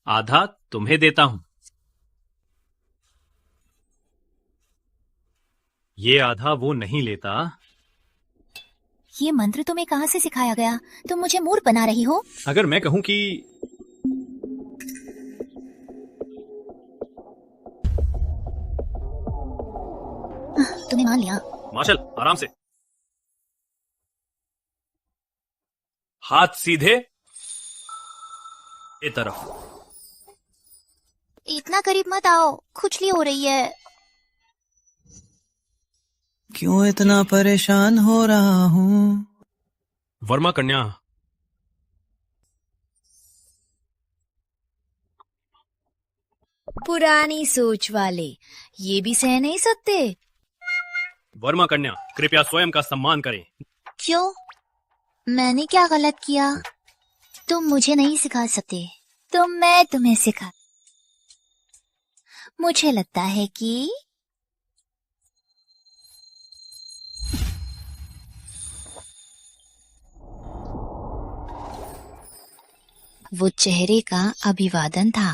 आधा तुम्हें देता हूं। ये आधा वो नहीं लेता। ये मंत्र तुम्हें कहाँ से सिखाया गया? तुम मुझे मूर्ख बना रही हो। अगर मैं कहूं कि तुम्हें मान लिया। मार्शल, आराम से। हाथ सीधे ये तरफ। इतना करीब मत आओ, खुजली हो रही है। क्यों इतना परेशान हो रहा हूँ? वर्मा कन्या, पुरानी सोच वाले ये भी सह नहीं सकते। वर्मा कन्या, कृपया स्वयं का सम्मान करें। क्यों? मैंने क्या गलत किया? तुम मुझे नहीं सिखा सकते, तो मैं तुम्हें सिखा। मुझे लगता है कि वो चेहरे का अभिवादन था।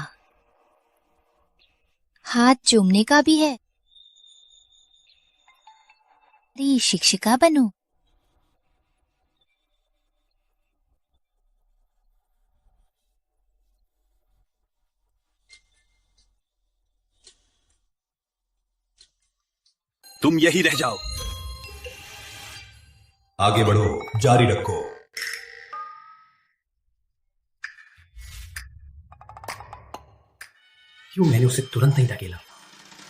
हाथ चूमने का भी है। शिक्षिका बनूं। तुम यही रह जाओ। आगे बढ़ो, जारी रखो। क्यों मैंने उसे तुरंत नहीं धकेला?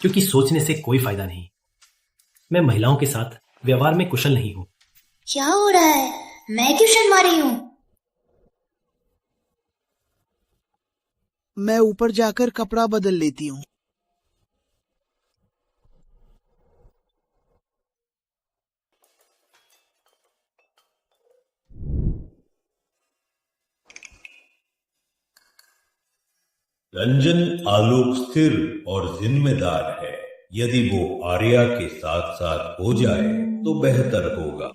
क्योंकि सोचने से कोई फायदा नहीं। मैं महिलाओं के साथ व्यवहार में कुशल नहीं हूं। क्या हो रहा है? मैं क्यों शर्मा रही हूं? मैं ऊपर जाकर कपड़ा बदल लेती हूँ। रंजन आलोक स्थिर और जिम्मेदार है। यदि वो आर्या के साथ साथ हो जाए तो बेहतर होगा।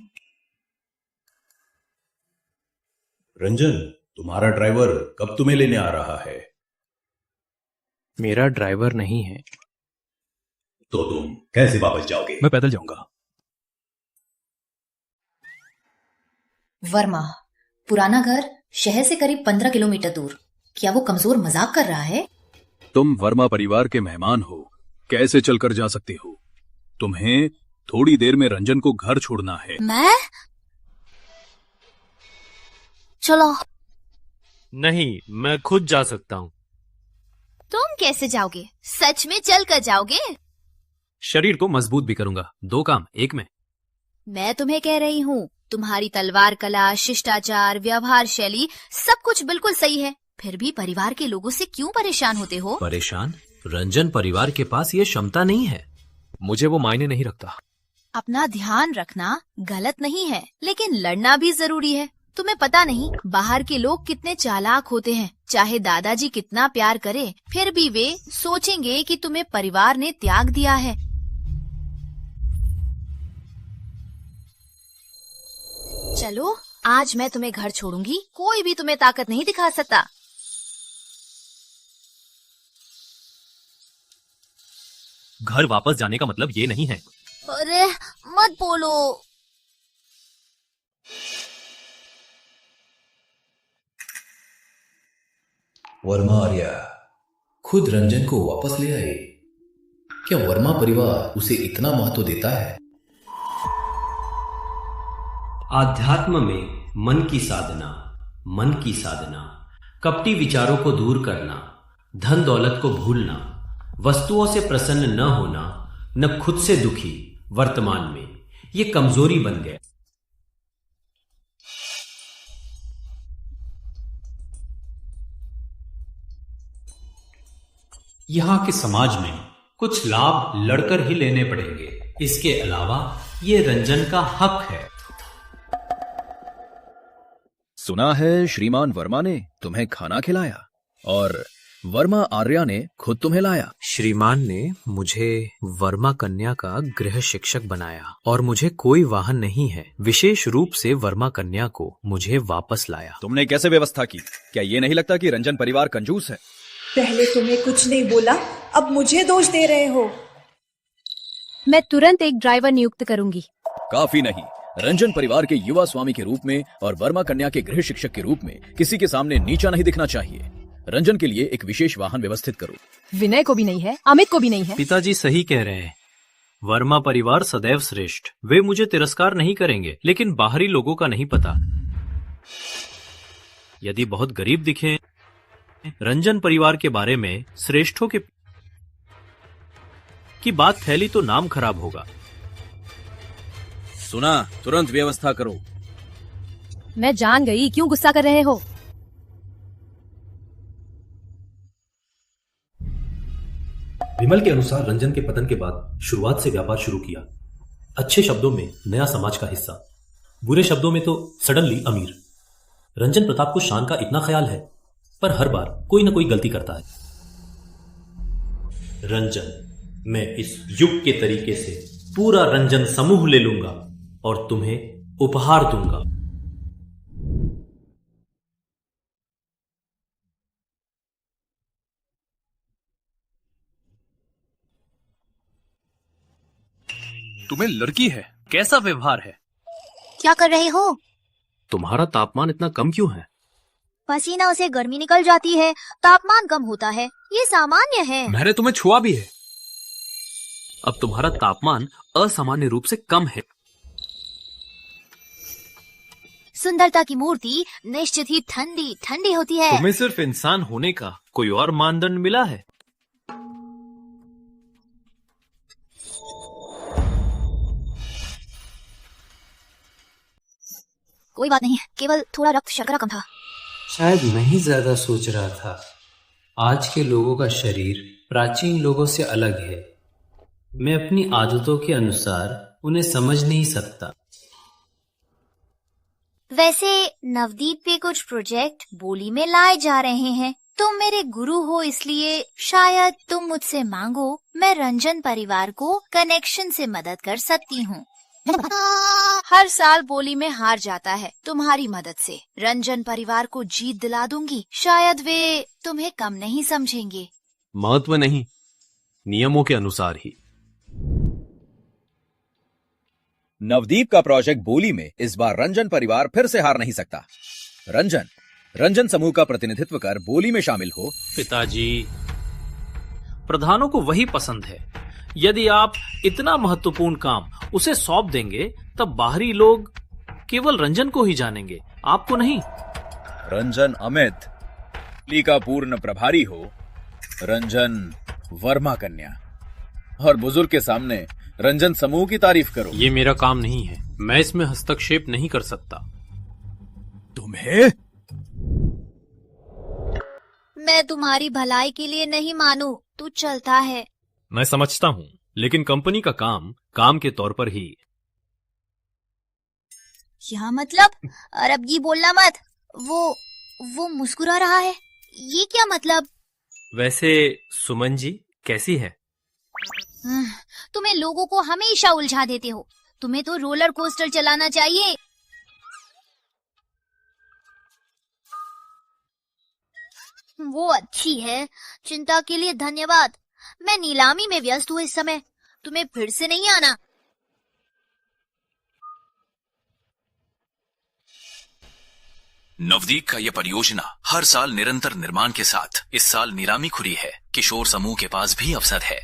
रंजन, तुम्हारा ड्राइवर कब तुम्हें लेने आ रहा है? मेरा ड्राइवर नहीं है। तो तुम कैसे वापस जाओगे? मैं पैदल जाऊंगा। वर्मा, पुराना घर शहर से करीब 15 किलोमीटर दूर। क्या वो कमजोर मजाक कर रहा है? तुम वर्मा परिवार के मेहमान हो, कैसे चलकर जा सकते हो? तुम्हें थोड़ी देर में रंजन को घर छोड़ना है। मैं? चलो। नहीं, मैं खुद जा सकता हूँ। तुम कैसे जाओगे? सच में चल कर जाओगे? शरीर को मजबूत भी करूंगा। 2 काम एक में। मैं तुम्हें कह रही हूँ, तुम्हारी तलवार कला, शिष्टाचार, व्यवहार शैली सब कुछ बिल्कुल सही है। फिर भी परिवार के लोगों से क्यों परेशान होते हो? परेशान? रंजन परिवार के पास ये क्षमता नहीं है। मुझे वो मायने नहीं रखता। अपना ध्यान रखना गलत नहीं है, लेकिन लड़ना भी जरूरी है। तुम्हें पता नहीं बाहर के लोग कितने चालाक होते हैं। चाहे दादाजी कितना प्यार करे, फिर भी वे सोचेंगे कि तुम्हें परिवार ने त्याग दिया है। चलो, आज मैं तुम्हें घर छोड़ूंगी। कोई भी तुम्हें ताकत नहीं दिखा सकता। घर वापस जाने का मतलब ये नहीं है। अरे मत बोलो। वर्मा आर्या खुद रंजन को वापस ले आए। क्या वर्मा परिवार उसे इतना महत्व देता है? आध्यात्म में मन की साधना, कपटी विचारों को दूर करना, धन दौलत को भूलना, वस्तुओं से प्रसन्न न होना, न खुद से दुखी, वर्तमान में ये कमजोरी बन गया। यहां के समाज में कुछ लाभ लड़कर ही लेने पड़ेंगे। इसके अलावा ये रंजन का हक है। सुना है श्रीमान वर्मा ने तुम्हें खाना खिलाया और वर्मा आर्या ने खुद तुम्हें लाया। श्रीमान ने मुझे वर्मा कन्या का गृह शिक्षक बनाया और मुझे कोई वाहन नहीं है। विशेष रूप से वर्मा कन्या को मुझे वापस लाया। तुमने कैसे व्यवस्था की? क्या ये नहीं लगता कि रंजन परिवार कंजूस है? पहले तुम्हें कुछ नहीं बोला, अब मुझे दोष दे रहे हो। मैं तुरंत एक ड्राइवर नियुक्त करूंगी। काफी नहीं, रंजन परिवार के युवा स्वामी के रूप में और वर्मा कन्या के गृह शिक्षक के रूप में किसी के सामने नीचा नहीं दिखना चाहिए। रंजन के लिए एक विशेष वाहन व्यवस्थित करो। विनय को भी नहीं है, अमित को भी नहीं है। पिताजी सही कह रहे हैं। वर्मा परिवार सदैव श्रेष्ठ। वे मुझे तिरस्कार नहीं करेंगे, लेकिन बाहरी लोगों का नहीं पता। यदि बहुत गरीब दिखे रंजन परिवार के बारे में श्रेष्ठों की बात फैली तो नाम खराब होगा। सुना, तुरंत व्यवस्था करो। मैं जान गई क्यों गुस्सा कर रहे हो। विमल के अनुसार रंजन के पतन के बाद शुरुआत से व्यापार शुरू किया। अच्छे शब्दों में नया समाज का हिस्सा, बुरे शब्दों में तो सडनली अमीर। रंजन प्रताप को शान का इतना ख्याल है, पर हर बार कोई ना कोई गलती करता है। रंजन, मैं इस युग के तरीके से पूरा रंजन समूह ले लूंगा और तुम्हें उपहार दूंगा। तुम्हें लड़की है, कैसा व्यवहार है? क्या कर रहे हो? तुम्हारा तापमान इतना कम क्यों है? पसीना से गर्मी निकल जाती है, तापमान कम होता है, ये सामान्य है। मैंने तुम्हें छुआ भी है। अब तुम्हारा तापमान असामान्य रूप से कम है। सुंदरता की मूर्ति निश्चित ही ठंडी ठंडी होती है। तुम्हें सिर्फ इंसान होने का कोई और मानदंड मिला है? कोई बात नहीं, केवल थोड़ा रक्त शर्करा कम था। शायद मैं ही ज्यादा सोच रहा था। आज के लोगों का शरीर प्राचीन लोगों से अलग है। मैं अपनी आदतों के अनुसार उन्हें समझ नहीं सकता। वैसे नवदीप पे कुछ प्रोजेक्ट बोली में लाए जा रहे हैं। तुम मेरे गुरु हो, इसलिए शायद तुम मुझसे मांगो, मैं रंजन परिवार को कनेक्शन से मदद कर सकती हूँ। हर साल बोली में हार जाता है। तुम्हारी मदद से रंजन परिवार को जीत दिला दूंगी। शायद वे तुम्हें कम नहीं समझेंगे। महत्व नहीं, नियमों के अनुसार ही। नवदीप का प्रोजेक्ट बोली में इस बार रंजन परिवार फिर से हार नहीं सकता। रंजन समूह का प्रतिनिधित्व कर बोली में शामिल हो। पिताजी, प्रधानों को वही पसंद है। यदि आप इतना महत्वपूर्ण काम उसे सौंप देंगे, तब बाहरी लोग केवल रंजन को ही जानेंगे, आपको नहीं। रंजन अमित बोली का पूर्ण प्रभारी हो, रंजन वर्मा कन्या, और बुजुर्ग के सामने रंजन समूह की तारीफ करो। ये मेरा काम नहीं है, मैं इसमें हस्तक्षेप नहीं कर सकता। तुम्हें? मैं तुम्हारी भलाई के लिए नहीं मानू, तू चलता है। मैं समझता हूँ, लेकिन कंपनी का काम के तौर पर ही। क्या मतलब? और अब ये बोलना मत। वो मुस्कुरा रहा है, ये क्या मतलब? वैसे सुमन जी कैसी हैं? तुम्हें लोगों को हमेशा उलझा देते हो। तुम्हें तो रोलर कोस्टर चलाना चाहिए। वो अच्छी है। चिंता के लिए धन्यवाद। मैं नीलामी में व्यस्त हूँ इस समय। तुम्हें फिर से नहीं आना। नवदीप का यह परियोजना हर साल निरंतर निर्माण के साथ इस साल नीलामी खुली है। किशोर समूह के पास भी अवसर है।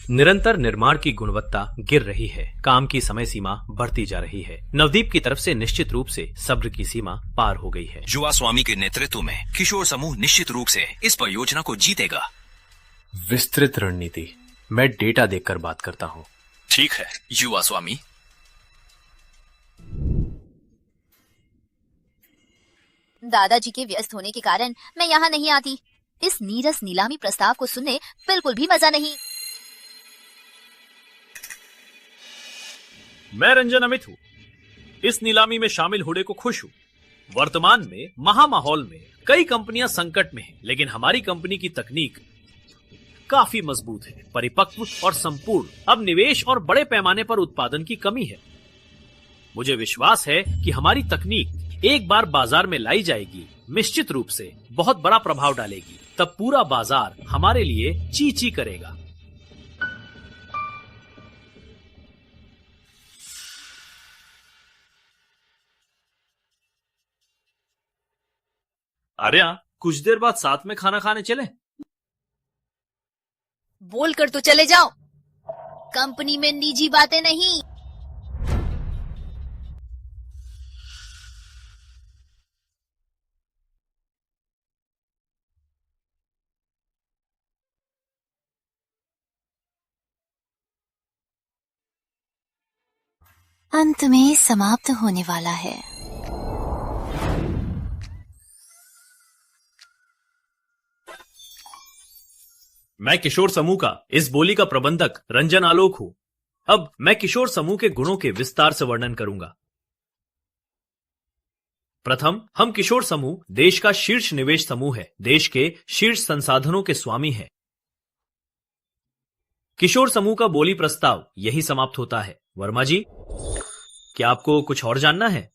निरंतर निर्माण की गुणवत्ता गिर रही है। काम की समय सीमा बढ़ती जा रही है। नवदीप की तरफ से निश्चित रूप से सब्र की सीमा पार हो गई है। युवा स्वामी के नेतृत्व में किशोर समूह निश्चित रूप से इस परियोजना को जीतेगा। विस्तृत रणनीति। मैं डेटा देखकर बात करता हूँ। ठीक है युवा स्वामी। दादाजी के व्यस्त होने के कारण मैं यहाँ नहीं आती। इस नीरस नीलामी प्रस्ताव को सुनने बिल्कुल भी मजा नहीं। मैं रंजन अमित हूँ। इस नीलामी में शामिल होने को खुश हूँ। वर्तमान में महामाहौल में कई कंपनियां संकट में हैं, लेकिन हमारी कंपनी की तकनीक काफी मजबूत है, परिपक्व और संपूर्ण। अब निवेश और बड़े पैमाने पर उत्पादन की कमी है। मुझे विश्वास है कि हमारी तकनीक एक बार बाजार में लाई जाएगी, निश्चित रूप से बहुत बड़ा प्रभाव डालेगी। तब पूरा बाजार हमारे लिए ची ची करेगा। आर्या, कुछ देर बाद साथ में खाना खाने चले? बोलकर तो चले जाओ। कंपनी में निजी बातें नहीं। अंत में समाप्त होने वाला है। मैं किशोर समूह का इस बोली का प्रबंधक रंजन आलोक हूं। अब मैं किशोर समूह के गुणों के विस्तार से वर्णन करूंगा। प्रथम, हम किशोर समूह देश का शीर्ष निवेश समूह है। देश के शीर्ष संसाधनों के स्वामी है। किशोर समूह का बोली प्रस्ताव यही समाप्त होता है। वर्मा जी, क्या आपको कुछ और जानना है?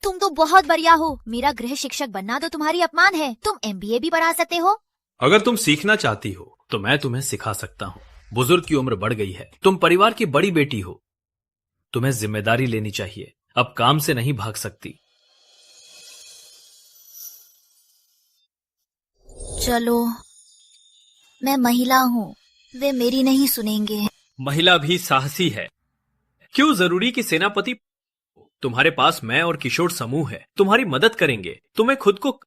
तुम तो बहुत बढ़िया हो। मेरा गृह शिक्षक बनना तो तुम्हारी अपमान है। तुम MBA भी पढ़ा सकते हो। अगर तुम सीखना चाहती हो तो मैं तुम्हें सिखा सकता हूँ। बुजुर्ग की उम्र बढ़ गई है। तुम परिवार की बड़ी बेटी हो। तुम्हें जिम्मेदारी लेनी चाहिए। अब काम से नहीं भाग सकती। चलो, मैं महिला हूँ, वे मेरी नहीं सुनेंगे। महिला भी साहसी है। क्यों जरूरी कि सेनापति? तुम्हारे पास मैं और किशोर समूह है। तुम्हारी मदद करेंगे। तुम्हें खुद को,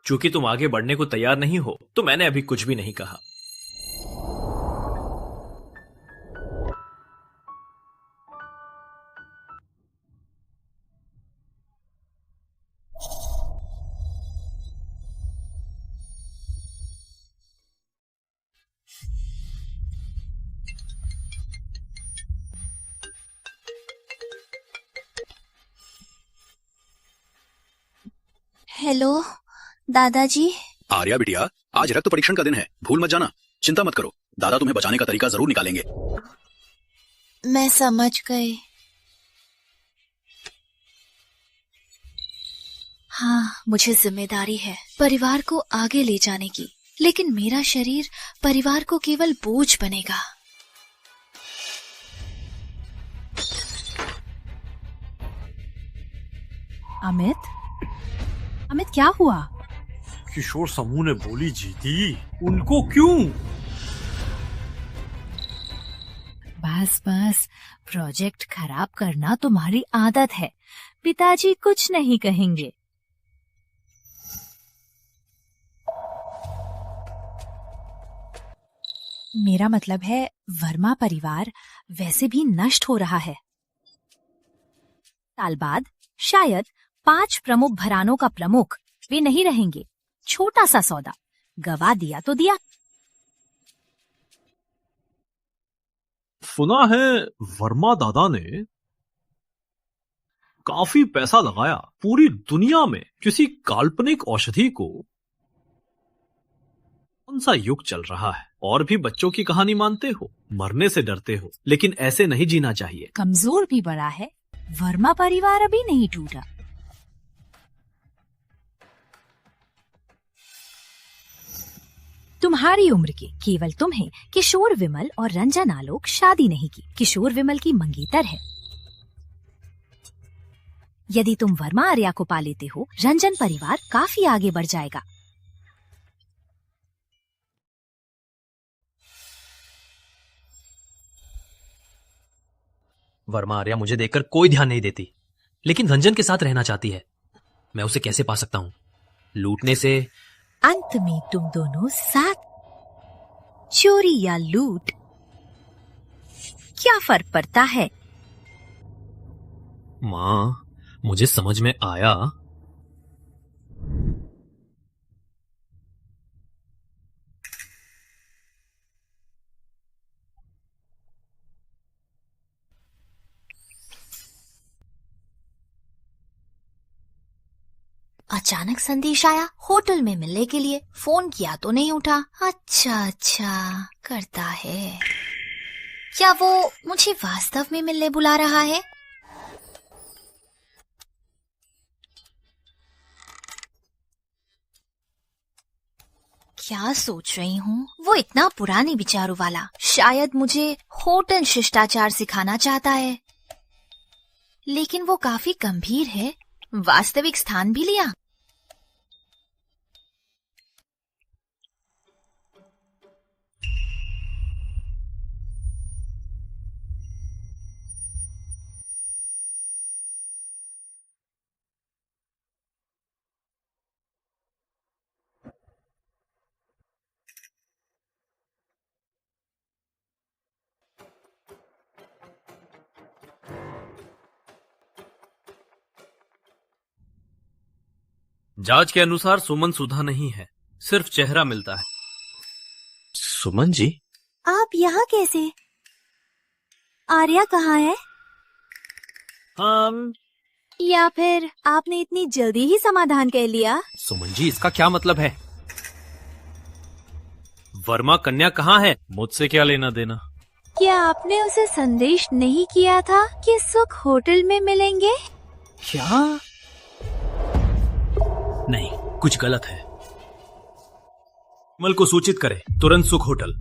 चूंकि तुम आगे बढ़ने को तैयार नहीं हो तो मैंने अभी कुछ भी नहीं कहा। हेलो दादाजी। आर्या बिटिया, आज रक्त परीक्षण का दिन है, भूल मत जाना। चिंता मत करो, दादा तुम्हें बचाने का तरीका जरूर निकालेंगे। मैं समझ गई। हाँ, मुझे जिम्मेदारी है परिवार को आगे ले जाने की, लेकिन मेरा शरीर परिवार को केवल बोझ बनेगा। अमित क्या हुआ? किशोर समूह ने बोली जीती, उनको क्यों? बस बस, प्रोजेक्ट खराब करना तुम्हारी आदत है। पिताजी कुछ नहीं कहेंगे। मेरा मतलब है, वर्मा परिवार वैसे भी नष्ट हो रहा है। साल बाद शायद 5 प्रमुख घरानों का प्रमुख वे नहीं रहेंगे। छोटा सा सौदा, गवा दिया तो दिया। सुना है वर्मा दादा ने काफी पैसा लगाया पूरी दुनिया में किसी काल्पनिक औषधि को। कौन सा युग चल रहा है? और भी बच्चों की कहानी मानते हो, मरने से डरते हो, लेकिन ऐसे नहीं जीना चाहिए। कमजोर भी बड़ा है, वर्मा परिवार अभी नहीं टूटा। तुम्हारी उम्र के केवल तुम्हें किशोर विमल और रंजन आलोक शादी नहीं की। किशोर विमल की मंगेतर है। यदि तुम वर्मा आर्या को पा लेते हो, रंजन परिवार काफी आगे बढ़ जाएगा। वर्मा आर्या मुझे देखकर कोई ध्यान नहीं देती, लेकिन रंजन के साथ रहना चाहती है। मैं उसे कैसे पा सकता हूँ? लूटने से? अंत में तुम दोनों साथ, चोरी या लूट, क्या फर्क पड़ता है? माँ, मुझे समझ में आया। अचानक संदेश आया होटल में मिलने के लिए। फोन किया तो नहीं उठा। अच्छा करता है। क्या वो मुझे वास्तव में मिलने बुला रहा है? क्या सोच रही हूँ? वो इतना पुराने विचारों वाला शायद मुझे होटल शिष्टाचार सिखाना चाहता है, लेकिन वो काफी गंभीर है। वास्तविक स्थान भी लिया। जांच के अनुसार सुमन सुधा नहीं है, सिर्फ चेहरा मिलता है। सुमन जी, आप यहाँ कैसे? आर्या कहाँ है? या फिर आपने इतनी जल्दी ही समाधान कर लिया? सुमन जी, इसका क्या मतलब है? वर्मा कन्या कहाँ है? मुझसे क्या लेना देना? क्या आपने उसे संदेश नहीं किया था कि सुख होटल में मिलेंगे? क्या? नहीं, कुछ गलत है। विमल को सूचित करें, तुरंत सुख होटल।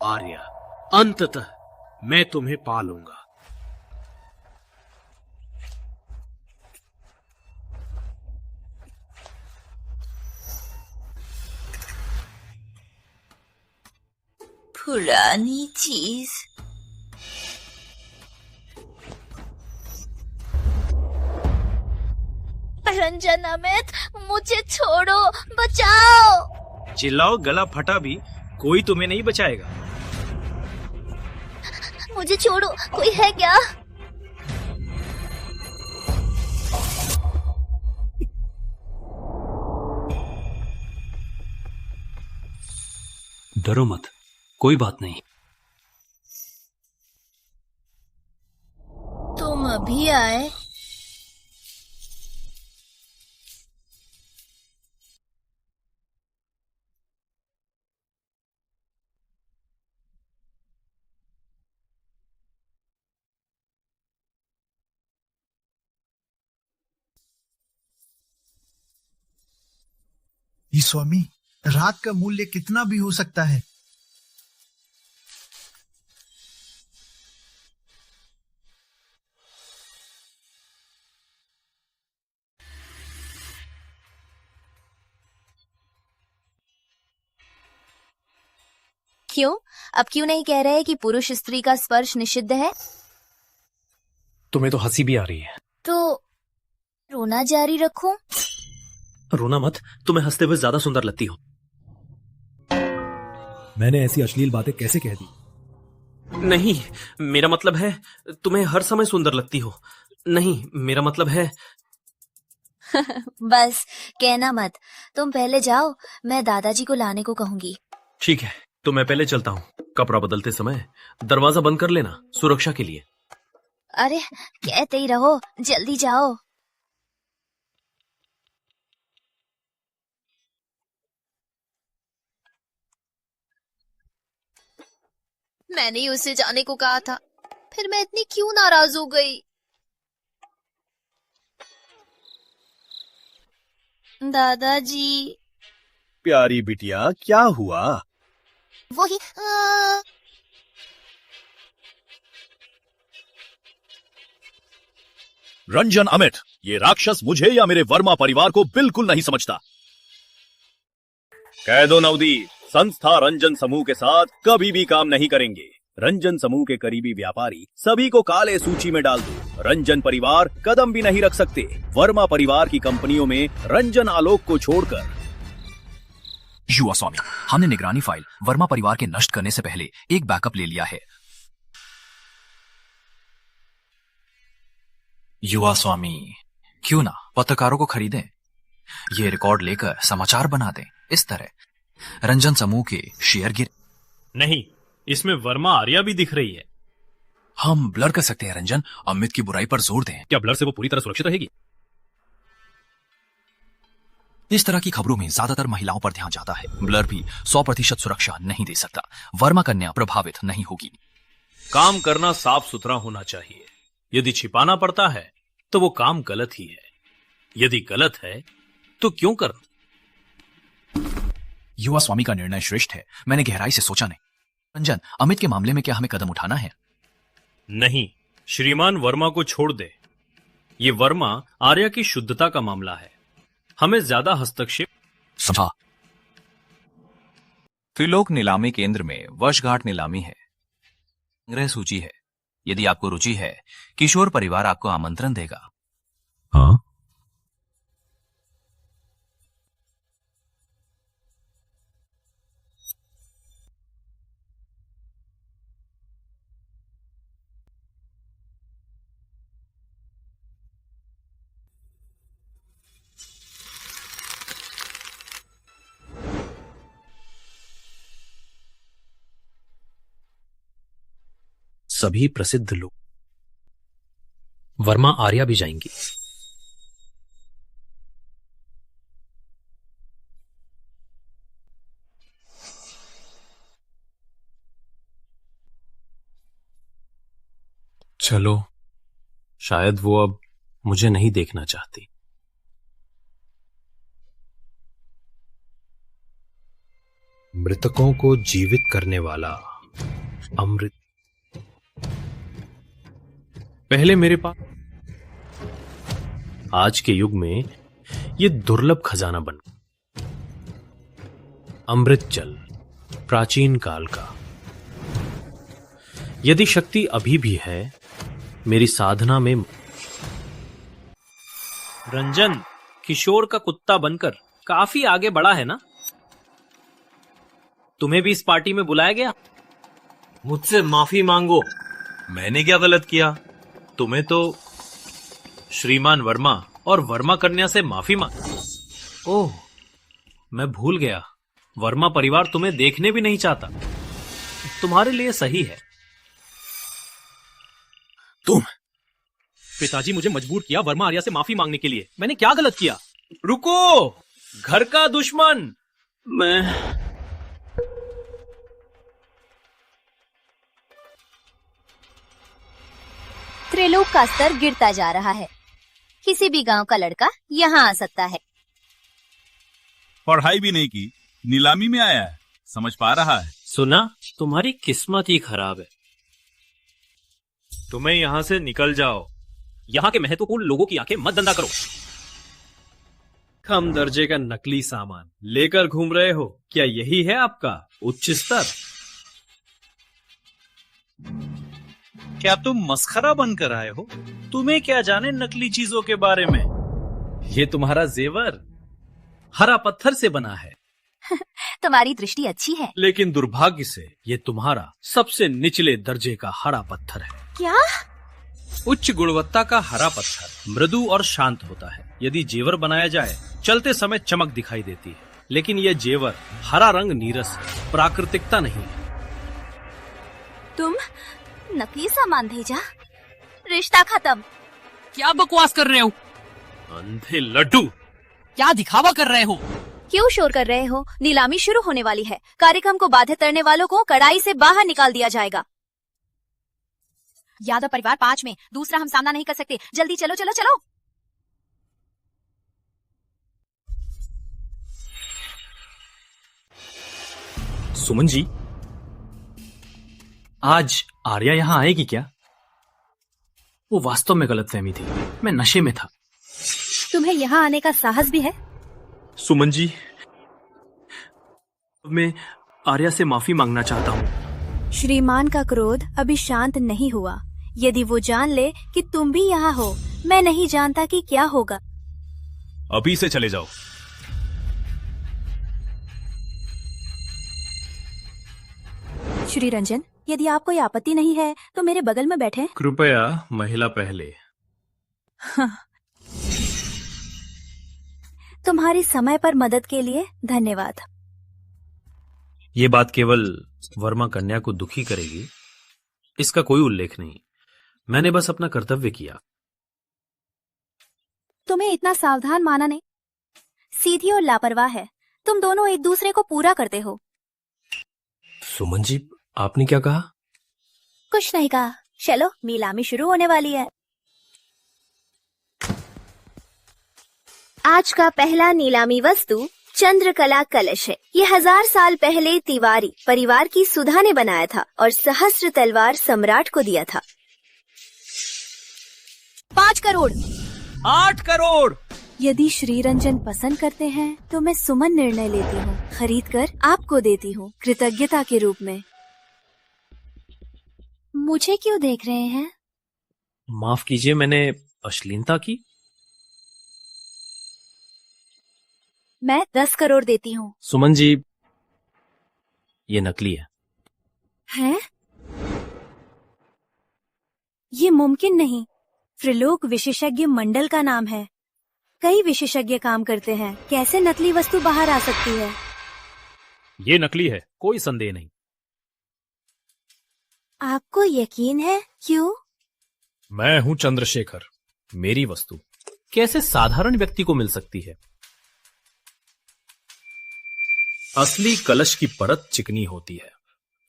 आर्या, अंततः मैं तुम्हें पा लूंगा। पुरानी चीज। रंजन, अमित, मुझे छोड़ो, बचाओ। चिल्लाओ, गला फटा भी कोई तुम्हें नहीं बचाएगा। मुझे छोड़ो, कोई है क्या? डरो मत, कोई बात नहीं। तुम अभी आए? ये स्वामी, रात का मूल्य कितना भी हो सकता है। क्यों? अब क्यों नहीं कह रहे कि पुरुष स्त्री का स्पर्श निषिद्ध है? तुम्हें तो हंसी भी आ रही है। तो रोना जारी रखूं? रोना मत, तुम्हें हंसते हुए ज्यादा सुंदर लगती हो। मैंने ऐसी अश्लील बातें कैसे कह दी? नहीं, मेरा मतलब है तुम्हें हर समय सुंदर लगती हो। नहीं, मेरा मतलब है बस कहना मत। तुम पहले जाओ, मैं दादाजी को लाने को कहूंगी। ठीक है, तो मैं पहले चलता हूँ। कपड़ा बदलते समय दरवाजा बंद कर लेना, सुरक्षा के लिए। अरे कहते ही रहो, जल्दी जाओ। मैंने ही उसे जाने को कहा था, फिर मैं इतनी क्यों नाराज हो गई? दादाजी। प्यारी बिटिया, क्या हुआ? वही रंजन अमित, ये राक्षस मुझे या मेरे वर्मा परिवार को बिल्कुल नहीं समझता। कह दो नवदीप, संस्था रंजन समूह के साथ कभी भी काम नहीं करेंगे। रंजन समूह के करीबी व्यापारी सभी को काले सूची में डाल दो। रंजन परिवार कदम भी नहीं रख सकते वर्मा परिवार की कंपनियों में रंजन आलोक को छोड़कर। युवा स्वामी, हमने निगरानी फाइल वर्मा परिवार के नष्ट करने से पहले एक बैकअप ले लिया है। युवा स्वामी, क्यों ना पत्रकारों को खरीदें, ये रिकॉर्ड लेकर समाचार बना दें। इस तरह रंजन समूह के शेयर गिर। नहीं, इसमें वर्मा आर्या भी दिख रही है। हम ब्लर कर सकते हैं रंजन, अमित की बुराई पर जोर दें। क्या ब्लर से वो पूरी तरह सुरक्षित रहेगी? इस तरह की खबरों में ज्यादातर महिलाओं पर ध्यान जाता है। ब्लर भी 100% सुरक्षा नहीं दे सकता। वर्मा कन्या प्रभावित नहीं होगी। काम करना साफ सुथरा होना चाहिए। यदि छिपाना पड़ता है तो वो काम गलत ही है। यदि गलत है तो क्यों करना? युवा स्वामी का निर्णय श्रेष्ठ है। मैंने गहराई से सोचा नहीं। रंजन, अमित के मामले में क्या हमें कदम उठाना है? नहीं, श्रीमान वर्मा को छोड़ दे। ये वर्मा आर्या की शुद्धता का मामला है। हमें ज्यादा हस्तक्षेप। समझा। त्रिलोक नीलामी केंद्र में वर्षगांठ नीलामी है। संग्रह सूची है। यदि आपको रुचि है, किशोर परिवार आपको आमंत्रण देगा। हाँ? सभी प्रसिद्ध लोग। वर्मा आर्या भी जाएंगी। चलो, शायद वो अब मुझे नहीं देखना चाहती। मृतकों को जीवित करने वाला अमृत। पहले मेरे पास, आज के युग में ये दुर्लभ खजाना बन। अमृत जल प्राचीन काल का। यदि शक्ति अभी भी है मेरी साधना में। रंजन किशोर का कुत्ता बनकर काफी आगे बढ़ा है ना? तुम्हें भी इस पार्टी में बुलाया गया? मुझसे माफी मांगो। मैंने क्या गलत किया? तुम्हें तो श्रीमान वर्मा और वर्मा कन्या से माफी मांग। ओह, मैं भूल गया। वर्मा परिवार तुम्हें देखने भी नहीं चाहता। तुम्हारे लिए सही है। तुम पिताजी मुझे मजबूर किया वर्मा आर्या से माफी मांगने के लिए। मैंने क्या गलत किया? रुको, घर का दुश्मन। मैं त्रिलोक का स्तर गिरता जा रहा है। किसी भी गांव का लड़का यहाँ आ सकता है। पढ़ाई भी नहीं की, नीलामी में आया है, समझ पा रहा है। सुना, तुम्हारी किस्मत ही खराब है। तुम्हें यहां से निकल जाओ। यहाँ के महत्वपूर्ण लोगों की आंखें मत धंधा करो। कम दर्जे का नकली सामान लेकर घूम रहे हो, क्या यही है आपका उच्च स्तर? क्या तुम मस्खरा बनकर आए हो? तुम्हें क्या जाने नकली चीजों के बारे में। ये तुम्हारा जेवर हरा पत्थर से बना है। तुम्हारी दृष्टि अच्छी है। लेकिन दुर्भाग्य से ये तुम्हारा सबसे निचले दर्जे का हरा पत्थर है। क्या? उच्च गुणवत्ता का हरा पत्थर मृदु और शांत होता है। यदि जेवर बनाया जाए, चलते समय चमक दिखाई देती है, लेकिन यह जेवर हरा रंग नीरस है, प्राकृतिकता नहीं है। तुम नकली सामान भेजा, रिश्ता खत्म। क्या बकवास कर रहे हो? अंधे लड्डू, क्या दिखावा कर रहे हो? क्यों शोर कर रहे हो? नीलामी शुरू होने वाली है। कार्यक्रम को बाधित करने वालों को कड़ाई से बाहर निकाल दिया जाएगा। यादव परिवार 5 में, दूसरा हम सामना नहीं कर सकते। जल्दी चलो चलो चलो। सुमन जी, आज आर्या यहाँ आएगी क्या? वो वास्तव में गलतफहमी थी, मैं नशे में था। तुम्हें यहाँ आने का साहस भी है? सुमन जी, मैं आर्या से माफी मांगना चाहता हूँ। श्रीमान का क्रोध अभी शांत नहीं हुआ। यदि वो जान ले कि तुम भी यहाँ हो, मैं नहीं जानता कि क्या होगा। अभी से चले जाओ। श्री रंजन, यदि आपको कोई आपत्ति नहीं है तो मेरे बगल में बैठे। कृपया महिला पहले। हाँ। तुम्हारी समय पर मदद के लिए धन्यवाद। ये बात केवल वर्मा कन्या को दुखी करेगी, इसका कोई उल्लेख नहीं। मैंने बस अपना कर्तव्य किया। तुम्हें इतना सावधान माना नहीं। सीधी और लापरवाह है। तुम दोनों एक दूसरे को पूरा करते हो। सुमन जी, आपने क्या कहा? कुछ नहीं कहा। चलो, नीलामी शुरू होने वाली है। आज का पहला नीलामी वस्तु चंद्रकला कलश है। ये 1000 साल पहले तिवारी परिवार की सुधा ने बनाया था और सहस्त्र तलवार सम्राट को दिया था। 5 करोड़। 8 करोड़। यदि श्री रंजन पसंद करते हैं तो मैं सुमन निर्णय लेती हूँ, खरीद कर आपको देती हूँ कृतज्ञता के रूप में। मुझे क्यों देख रहे हैं? माफ कीजिए, मैंने अश्लीलता की। मैं 10 करोड़ देती हूँ। सुमन जी, ये नकली है। हैं? ये मुमकिन नहीं। त्रिलोक विशेषज्ञ मंडल का नाम है। कई विशेषज्ञ काम करते हैं। कैसे नकली वस्तु बाहर आ सकती है? ये नकली है, कोई संदेह नहीं। आपको यकीन है? क्यों? मैं हूँ चंद्रशेखर। मेरी वस्तु कैसे साधारण व्यक्ति को मिल सकती है? असली कलश की परत चिकनी होती है।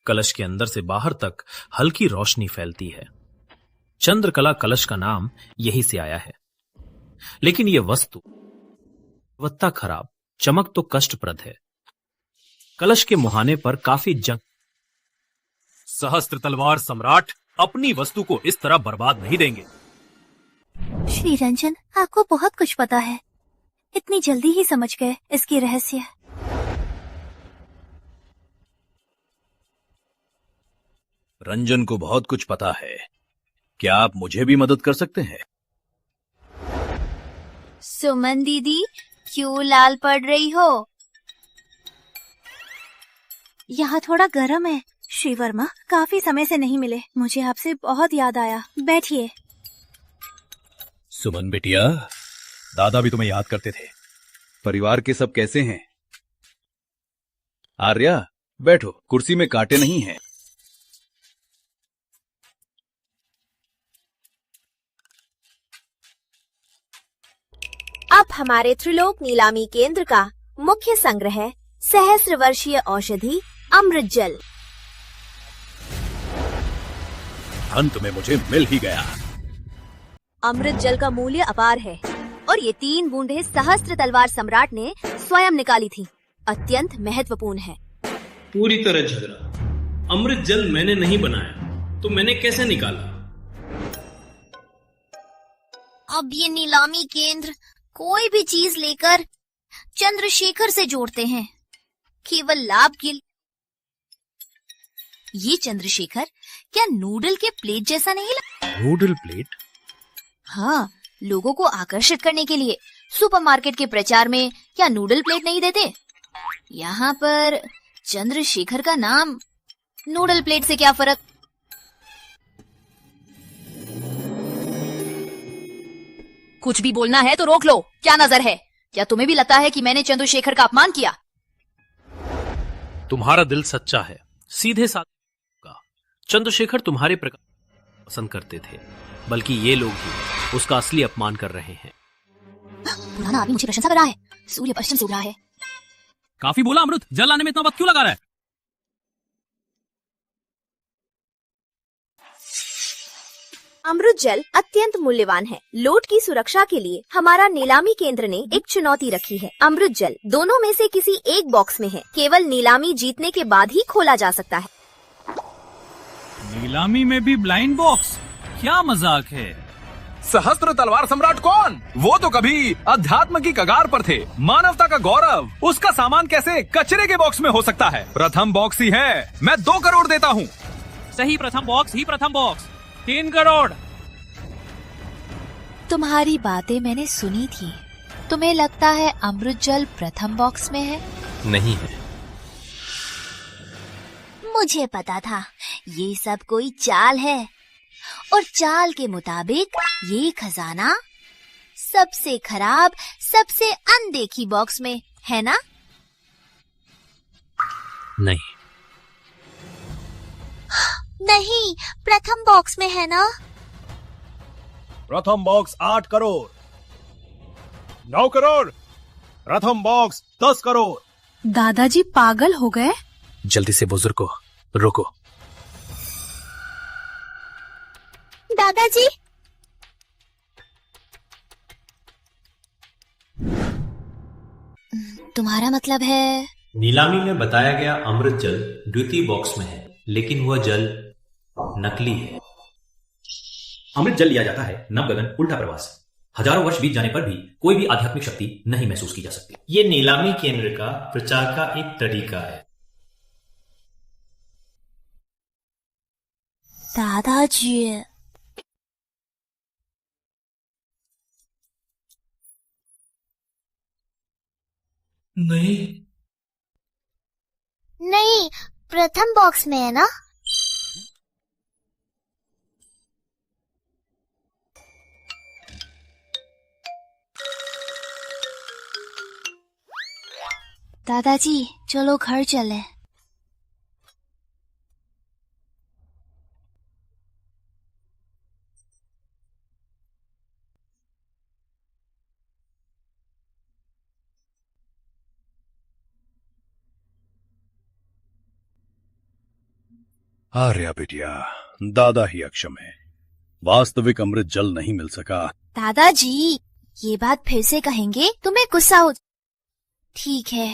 कलश के अंदर से बाहर तक हल्की रोशनी फैलती है। चंद्रकला कलश का नाम यही से आया है। लेकिन यह वस्तु गुणवत्ता खराब, चमक तो कष्टप्रद है। कलश के मुहाने पर काफी जंग। सहस्त्र तलवार सम्राट अपनी वस्तु को इस तरह बर्बाद नहीं देंगे। श्री रंजन, आपको बहुत कुछ पता है। इतनी जल्दी ही समझ गए इसकी रहस्य। रंजन को बहुत कुछ पता है। क्या आप मुझे भी मदद कर सकते हैं? सुमन दीदी, क्यों लाल पड़ रही हो? यहाँ थोड़ा गर्म है। श्री वर्मा, काफी समय से नहीं मिले। मुझे आपसे बहुत याद आया। बैठिए। सुमन बिटिया, दादा भी तुम्हें याद करते थे। परिवार के सब कैसे हैं? आर्या, बैठो, कुर्सी में कांटे नहीं हैं। अब हमारे त्रिलोक नीलामी केंद्र का मुख्य संग्रह है सहस्त्र वर्षीय औषधि अमृत जल। अंत में मुझे मिल ही गया। अमृत जल का मूल्य अपार है और ये 3 बूंदें सहस्त्र तलवार सम्राट ने स्वयं निकाली थी। अत्यंत महत्वपूर्ण है। पूरी तरह झगड़ा। अमृत जल मैंने नहीं बनाया तो मैंने कैसे निकाला? अब ये नीलामी केंद्र कोई भी चीज लेकर चंद्रशेखर से जोड़ते हैं, केवल लाभ के लिए। ये चंद्रशेखर क्या नूडल के प्लेट जैसा नहीं लगता? Noodle plate? हाँ, लोगों को आकर्षित करने के लिए सुपरमार्केट के प्रचार में क्या नूडल प्लेट नहीं देते? यहाँ पर चंद्रशेखर का नाम, नूडल प्लेट से क्या फर्क? कुछ भी बोलना है तो रोक लो। क्या नजर है? क्या तुम्हें भी लगता है कि मैंने चंद्रशेखर का अपमान किया? तुम्हारा दिल सच्चा है, सीधे साधे का। चंद्रशेखर तुम्हारे प्रकार पसंद करते थे, बल्कि ये लोग ही उसका असली अपमान कर रहे हैं। पुराना आदमी मुझे प्रशंसा कर रहा है। सूर्य पश्चिम से उग रहा है। काफी बोला अमृत, जल लाने में इतना वक्त क्यों लगा रहा है? अमृत जल अत्यंत मूल्यवान है। लूट की सुरक्षा के लिए हमारा नीलामी केंद्र ने एक चुनौती रखी है। अमृत जल दोनों में से किसी एक बॉक्स में है। केवल नीलामी जीतने के बाद ही खोला जा सकता है। नीलामी में भी ब्लाइंड बॉक्स? क्या मजाक है। सहस्त्र तलवार सम्राट कौन? वो तो कभी अध्यात्म की कगार पर थे, मानवता का गौरव। उसका सामान कैसे कचरे के बॉक्स में हो सकता है? प्रथम बॉक्स ही है। मैं 2 करोड़ देता हूँ। सही, प्रथम बॉक्स ही प्रथम बॉक्स। 3 करोड़। तुम्हारी बातें मैंने सुनी थी। तुम्हें लगता है अमृत जल प्रथम बॉक्स में है? नहीं है। मुझे पता था ये सब कोई चाल है, और चाल के मुताबिक ये खजाना सबसे खराब, सबसे अनदेखी बॉक्स में है ना? नहीं। नहीं, प्रथम बॉक्स में है ना? प्रथम बॉक्स 8 करोड़, 9 करोड़, प्रथम बॉक्स 10 करोड़। दादाजी पागल हो गए? जल्दी से बुजुर्ग को रोको। दादाजी, तुम्हारा मतलब है? नीलामी में बताया गया अमृत जल द्वितीय बॉक्स में है, लेकिन वह जल नकली है। अमृत जल लिया जाता है नव गगन उल्टा प्रवास। हजारों वर्ष बीत जाने पर भी कोई भी आध्यात्मिक शक्ति नहीं महसूस की जा सकती। ये नीलामी केंद्र का प्रचार का एक तरीका है। दादाजी, नहीं, नहीं, प्रथम बॉक्स में है ना? दादाजी, चलो घर चले। आर्या बिटिया, दादा ही अक्षम है। वास्तविक अमृत जल नहीं मिल सका। दादाजी, ये बात फिर से कहेंगे तुम्हें गुस्सा हो? ठीक है,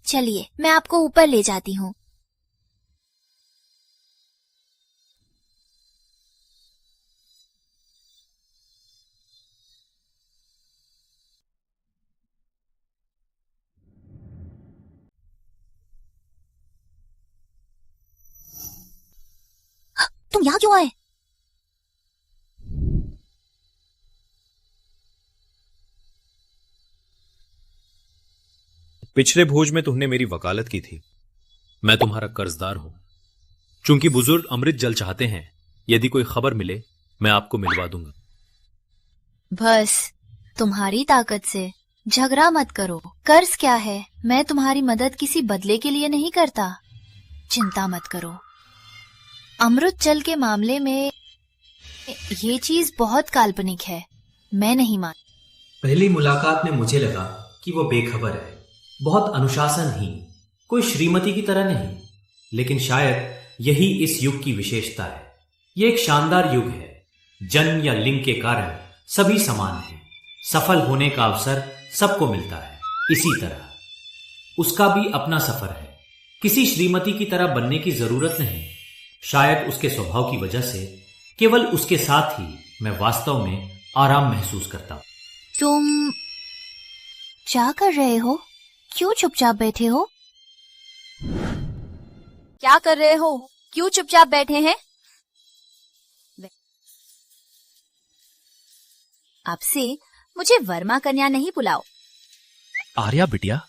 चलिए मैं आपको ऊपर ले जाती हूँ। तुम यहाँ क्यों आए? पिछले भोज में तुमने मेरी वकालत की थी। मैं तुम्हारा कर्जदार हूं। चूंकि बुजुर्ग अमृत जल चाहते हैं, यदि कोई खबर मिले मैं आपको मिलवा दूंगा। बस तुम्हारी ताकत से झगड़ा मत करो। कर्ज क्या है? मैं तुम्हारी मदद किसी बदले के लिए नहीं करता। चिंता मत करो। अमृत जल के मामले में ये चीज बहुत काल्पनिक है। मैं नहीं मान। पहली मुलाकात में मुझे लगा कि वो बेखबर है, बहुत अनुशासनहीन, कोई श्रीमती की तरह नहीं। लेकिन शायद यही इस युग की विशेषता है। ये एक शानदार युग है। जन्म या लिंग के कारण सभी समान हैं। सफल होने का अवसर सबको मिलता है, इसी तरह उसका भी अपना सफर है। किसी श्रीमती की तरह बनने की जरूरत नहीं। शायद उसके स्वभाव की वजह से केवल उसके साथ ही मैं वास्तव में आराम महसूस करता हूं। तुम क्या कर रहे हो? क्यों चुपचाप बैठे हो? क्या कर रहे हो? क्यों चुपचाप बैठे हैं? अब से मुझे वर्मा कन्या नहीं बुलाओ। आर्या बिटिया,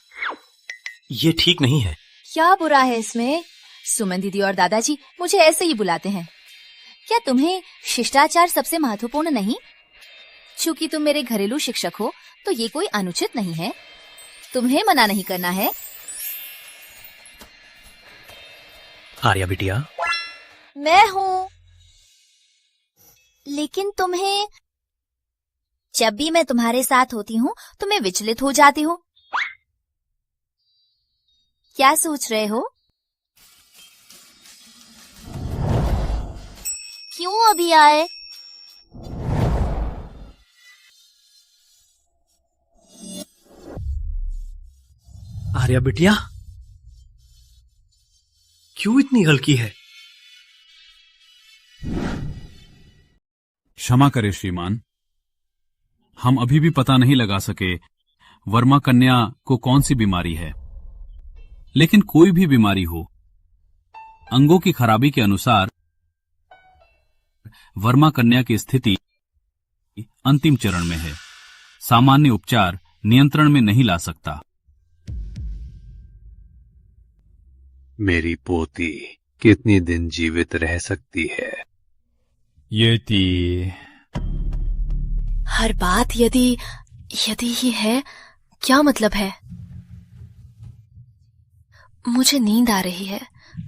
ये ठीक नहीं है। क्या बुरा है इसमें? सुमन दीदी और दादाजी मुझे ऐसे ही बुलाते हैं। क्या तुम्हें शिष्टाचार सबसे महत्वपूर्ण नहीं? चूंकि तुम मेरे घरेलू शिक्षक हो तो ये कोई अनुचित नहीं है। तुम्हें मना नहीं करना है। आर्या बिटिया, मैं हूँ। लेकिन तुम्हें, जब भी मैं तुम्हारे साथ होती हूँ तो मैं विचलित हो जाती हूँ। क्या सोच रहे हो? क्यों अभी आए? आर्या बिटिया, क्यों इतनी हल्की है? क्षमा करें श्रीमान, हम अभी भी पता नहीं लगा सके वर्मा कन्या को कौन सी बीमारी है। लेकिन कोई भी बीमारी हो, अंगों की खराबी के अनुसार वर्मा कन्या की स्थिति अंतिम चरण में है। सामान्य उपचार नियंत्रण में नहीं ला सकता। मेरी पोती कितनी दिन जीवित रह सकती है? ये हर बात यदि ही है, क्या मतलब है? मुझे नींद आ रही है,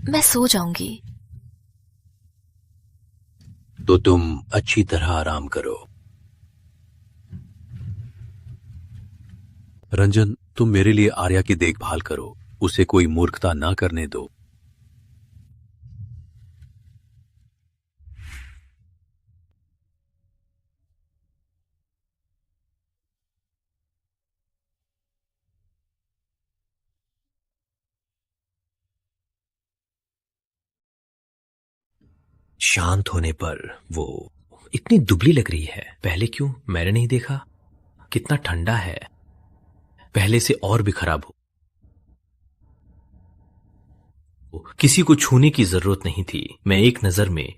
मैं सो जाऊंगी। तो तुम अच्छी तरह आराम करो। रंजन, तुम मेरे लिए आर्या की देखभाल करो, उसे कोई मूर्खता ना करने दो। शांत होने पर वो इतनी दुबली लग रही है। पहले क्यों मैंने नहीं देखा? कितना ठंडा है, पहले से और भी खराब हो। किसी को छूने की जरूरत नहीं थी। मैं एक नजर में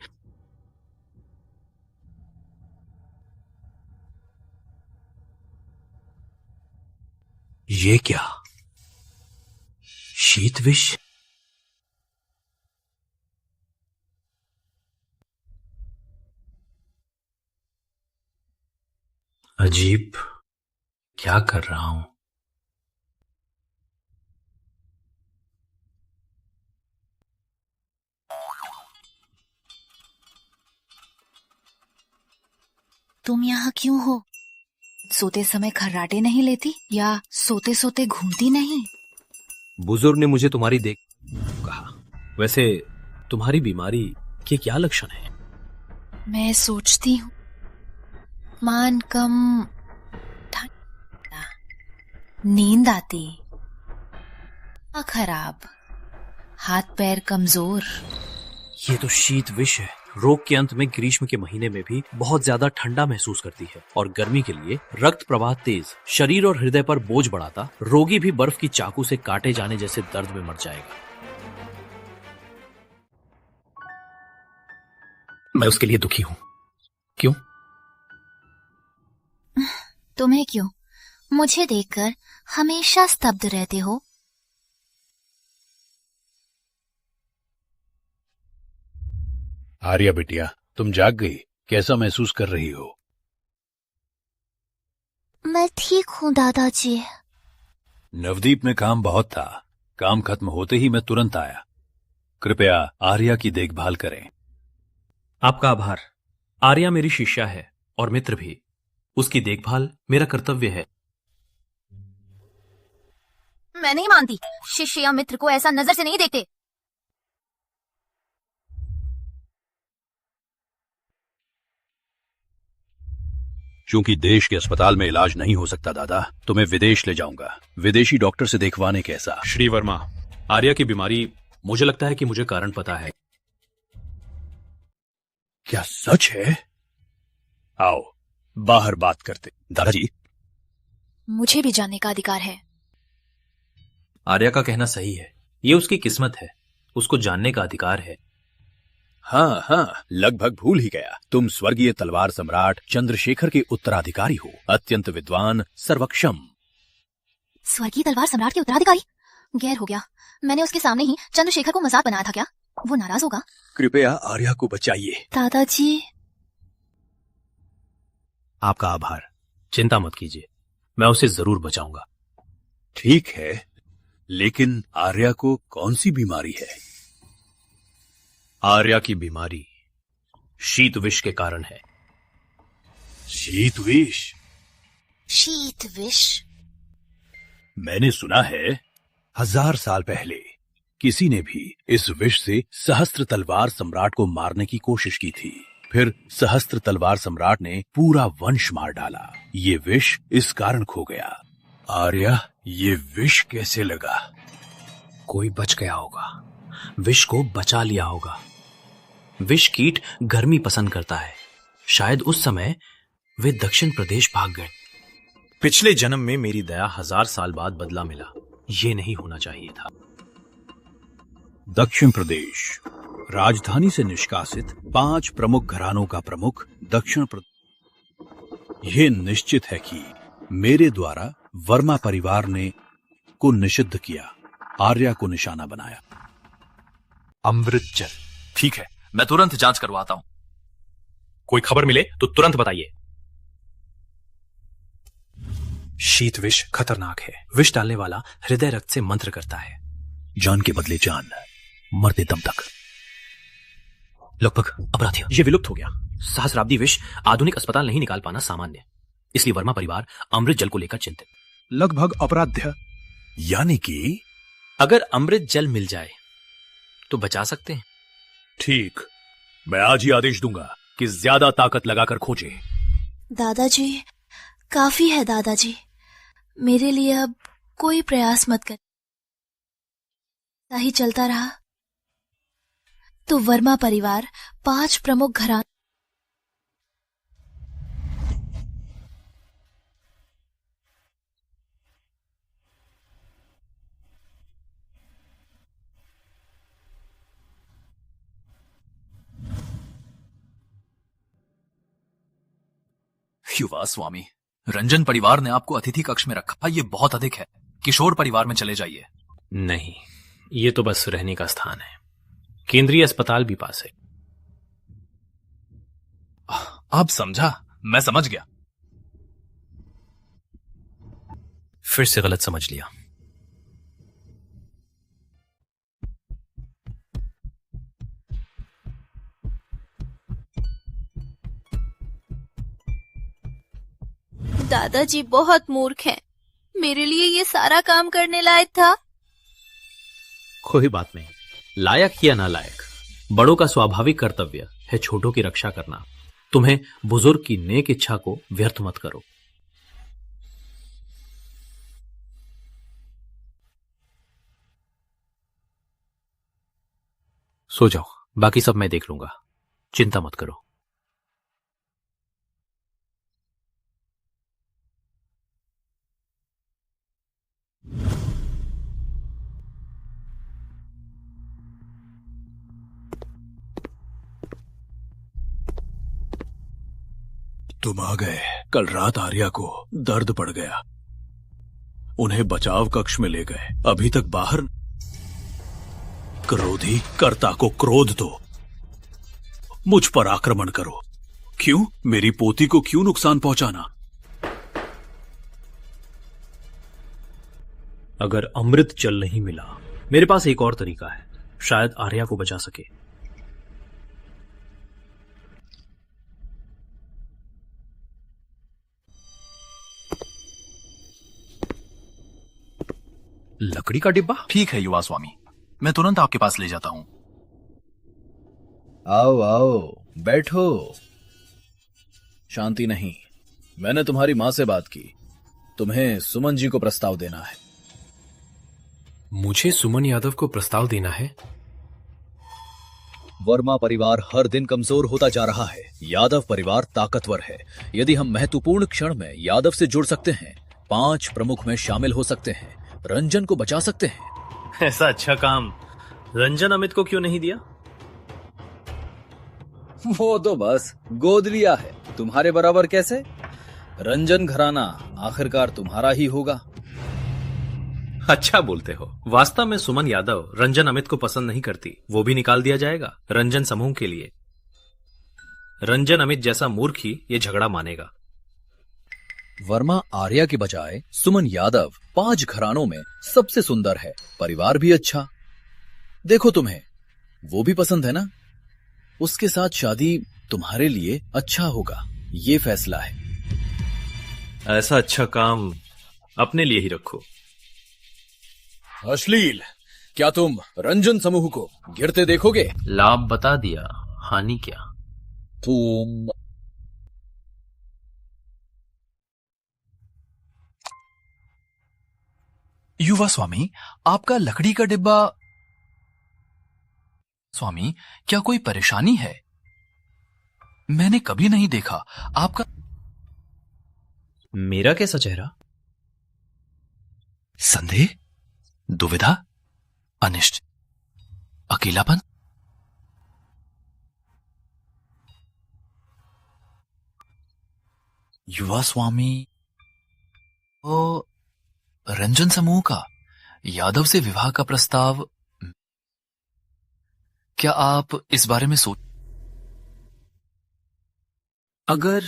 ये क्या? शीत विष? अजीब, क्या कर रहा हूं? तुम यहाँ क्यों हो? सोते समय खर्राटे नहीं लेती या सोते सोते घूमती नहीं? बुजुर्ग ने मुझे तुम्हारी देख कहा। वैसे तुम्हारी बीमारी के क्या लक्षण हैं? मैं सोचती हूँ मान कम, नींद आती, खराब, हाथ पैर कमजोर। ये तो शीत विष है। रोग के अंत में ग्रीष्म के महीने में भी बहुत ज्यादा ठंडा महसूस करती है और गर्मी के लिए रक्त प्रवाह तेज, शरीर और हृदय पर बोझ बढ़ाता। रोगी भी बर्फ की चाकू से काटे जाने जैसे दर्द में मर जाएगा। मैं उसके लिए दुखी हूं। क्यों? तुम्हें क्यों? मुझे देखकर हमेशा स्तब्ध रहते हो। आर्या बिटिया, तुम जाग गई? कैसा महसूस कर रही हो? मैं ठीक हूँ दादाजी। नवदीप में काम बहुत था। काम खत्म होते ही मैं तुरंत आया। कृपया आर्या की देखभाल करें। आपका आभार। आर्या मेरी शिष्या है और मित्र भी। उसकी देखभाल मेरा कर्तव्य है। मैं नहीं मानती। शिष्य या मित्र को ऐसा नजर से नहीं देखते। क्योंकि देश के अस्पताल में इलाज नहीं हो सकता दादा, तो मैं विदेश ले जाऊंगा, विदेशी डॉक्टर से देखवाने कैसा। श्री वर्मा, आर्या की बीमारी, मुझे लगता है कि मुझे कारण पता है। क्या सच है? आओ बाहर बात करते। दादाजी, मुझे भी जानने का अधिकार है। आर्या का कहना सही है, ये उसकी किस्मत है, उसको जानने का अधिकार है। हाँ हाँ, लगभग भूल ही गया, तुम स्वर्गीय तलवार सम्राट चंद्रशेखर के उत्तराधिकारी हो, अत्यंत विद्वान, सर्वक्षम। स्वर्गीय तलवार सम्राट के उत्तराधिकारी? गैर हो गया, मैंने उसके सामने ही चंद्रशेखर को मजाक बनाया था क्या? वो नाराज होगा। कृपया आर्या को बचाइए। दादाजी। आपका आभार, चिंता मत कीजिए, मैं उसे जरूर बचाऊंगा। ठीक है, लेकिन आर्या को कौन सी बीमारी है? आर्या की बीमारी शीत विष के कारण है। शीत विष? शीत विष? मैंने सुना है 1000 साल पहले किसी ने भी इस विष से सहस्त्र तलवार सम्राट को मारने की कोशिश की थी, फिर सहस्त्र तलवार सम्राट ने पूरा वंश मार डाला। ये विष इस कारण खो गया। आर्या, ये विष कैसे लगा? कोई बच गया होगा, विष को बचा लिया होगा। विष कीट गर्मी पसंद करता है, शायद उस समय वे दक्षिण प्रदेश भाग गए। पिछले जन्म में मेरी दया 1000 साल बाद बदला मिला, ये नहीं होना चाहिए था। दक्षिण प्रदेश राजधानी से निष्कासित 5 प्रमुख घरानों का प्रमुख दक्षिण प्रदेश। यह निश्चित है कि मेरे द्वारा वर्मा परिवार ने को निषिद्ध किया, आर्या को निशाना बनाया। अमृत जल, ठीक है, मैं तुरंत जांच करवाता हूं। कोई खबर मिले तो तुरंत बताइए। शीत विष खतरनाक है, विष डालने वाला हृदय रक्त से मंत्र करता है। जान के बदले जान, मरते दम तक। लगभग अपराधियों, ये विलुप्त हो गया। सहस्राब्दी विष आधुनिक अस्पताल नहीं निकाल पाना सामान्य, इसलिए वर्मा परिवार अमृत जल को लेकर चिंतित। लगभग अपराध्य यानी कि अगर अमृत जल मिल जाए तो बचा सकते हैं। ठीक, मैं आज ही आदेश दूंगा कि ज्यादा ताकत लगाकर खोजें। दादाजी, काफी है दादाजी, मेरे लिए अब कोई प्रयास मत कर। ही चलता रहा तो वर्मा परिवार 5 प्रमुख घरान युवा स्वामी, रंजन परिवार ने आपको अतिथि कक्ष में रखा, ये बहुत अधिक है। किशोर परिवार में चले जाइए। नहीं, ये तो बस रहने का स्थान है, केंद्रीय अस्पताल भी पास है। आप समझा, मैं समझ गया। फिर से गलत समझ लिया। दादाजी बहुत मूर्ख हैं, मेरे लिए ये सारा काम करने लायक था। कोई बात नहीं, लायक या ना लायक, बड़ों का स्वाभाविक कर्तव्य है छोटों की रक्षा करना। तुम्हें बुजुर्ग की नेक इच्छा को व्यर्थ मत करो। सो जाओ, बाकी सब मैं देख लूंगा, चिंता मत करो। तुम आ गए। कल रात आर्या को दर्द पड़ गया, उन्हें बचाव कक्ष में ले गए, अभी तक बाहर। क्रोधी कर्ता को क्रोध दो, मुझ पर आक्रमण करो। क्यों? मेरी पोती को क्यों नुकसान पहुंचाना? अगर अमृत जल नहीं मिला, मेरे पास एक और तरीका है, शायद आर्या को बचा सके। लकड़ी का डिब्बा? ठीक है युवा स्वामी, मैं तुरंत आपके पास ले जाता हूं। आओ आओ, बैठो। शांति नहीं, मैंने तुम्हारी माँ से बात की, तुम्हें सुमन जी को प्रस्ताव देना है। मुझे सुमन यादव को प्रस्ताव देना है? वर्मा परिवार हर दिन कमजोर होता जा रहा है। यादव परिवार ताकतवर है। यदि हम महत्वपूर्ण क्षण में यादव से जुड़ सकते हैं, 5 प्रमुख में शामिल हो सकते हैं, रंजन को बचा सकते हैं। ऐसा अच्छा काम रंजन अमित को क्यों नहीं दिया? वो तो बस गोद लिया है। तुम्हारे बराबर कैसे? रंजन घराना आखिरकार तुम्हारा ही होगा। अच्छा बोलते हो। वास्तव में सुमन यादव रंजन अमित को पसंद नहीं करती। वो भी निकाल दिया जाएगा रंजन समूह के लिए। रंजन अमित जैसा मूर्ख ही ये झगड़ा मानेगा। वर्मा आर्या के बजाय सुमन यादव 5 घरानों में सबसे सुंदर है, परिवार भी अच्छा। देखो तुम्हें वो भी पसंद है ना? उसके साथ शादी तुम्हारे लिए अच्छा होगा, ये फैसला है। ऐसा अच्छा काम अपने लिए ही रखो। अश्लील, क्या तुम रंजन समूह को गिरते देखोगे? लाभ बता दिया, हानि क्या? तुम युवा स्वामी, आपका लकड़ी का डिब्बा। स्वामी, क्या कोई परेशानी है? मैंने कभी नहीं देखा आपका। मेरा कैसा चेहरा? संदेह, दुविधा, अनिष्ट, अकेलापन। युवा स्वामी, वो रंजन समूह का यादव से विवाह का प्रस्ताव, क्या आप इस बारे में सोच? अगर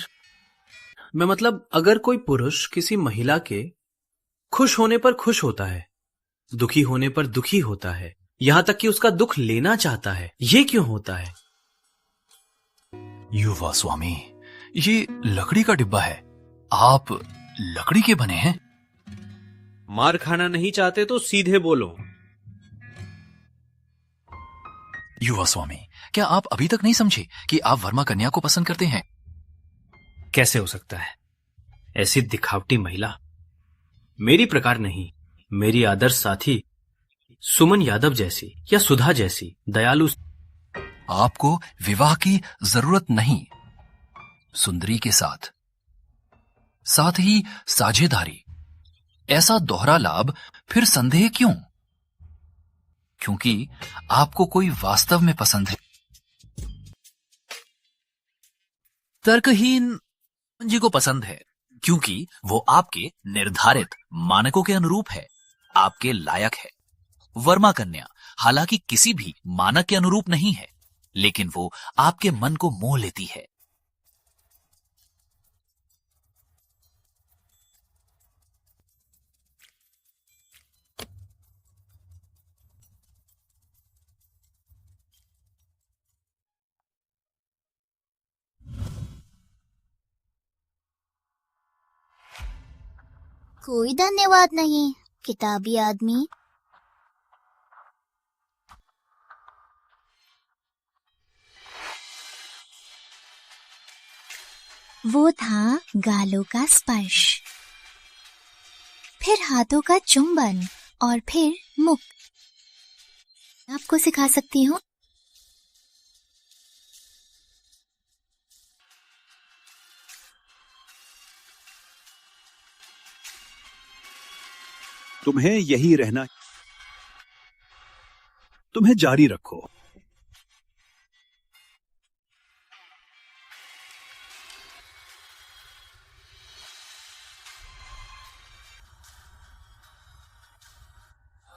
कोई पुरुष किसी महिला के खुश होने पर खुश होता है, दुखी होने पर दुखी होता है, यहां तक कि उसका दुख लेना चाहता है, ये क्यों होता है? युवा स्वामी, ये लकड़ी का डिब्बा है। आप लकड़ी के बने हैं। मार खाना नहीं चाहते तो सीधे बोलो। युवा स्वामी, क्या आप अभी तक नहीं समझे कि आप वर्मा कन्या को पसंद करते हैं? कैसे हो सकता है? ऐसी दिखावटी महिला मेरी प्रकार नहीं। मेरी आदर्श साथी सुमन यादव जैसी या सुधा जैसी दयालु। आपको विवाह की जरूरत नहीं। सुंदरी के साथ ही साझेदारी, ऐसा दोहरा लाभ, फिर संदेह क्यों? क्योंकि आपको कोई वास्तव में पसंद है। तर्कहीन जी को पसंद है क्योंकि वो आपके निर्धारित मानकों के अनुरूप है, आपके लायक है। वर्मा कन्या हालांकि किसी भी मानक के अनुरूप नहीं है, लेकिन वो आपके मन को मोह लेती है। कोई धन्यवाद नहीं, किताबी आदमी। वो था गालों का स्पर्श, फिर हाथों का चुंबन और फिर मुख। आपको सिखा सकती हूँ। तुम्हें यही रहना, तुम्हें जारी रखो।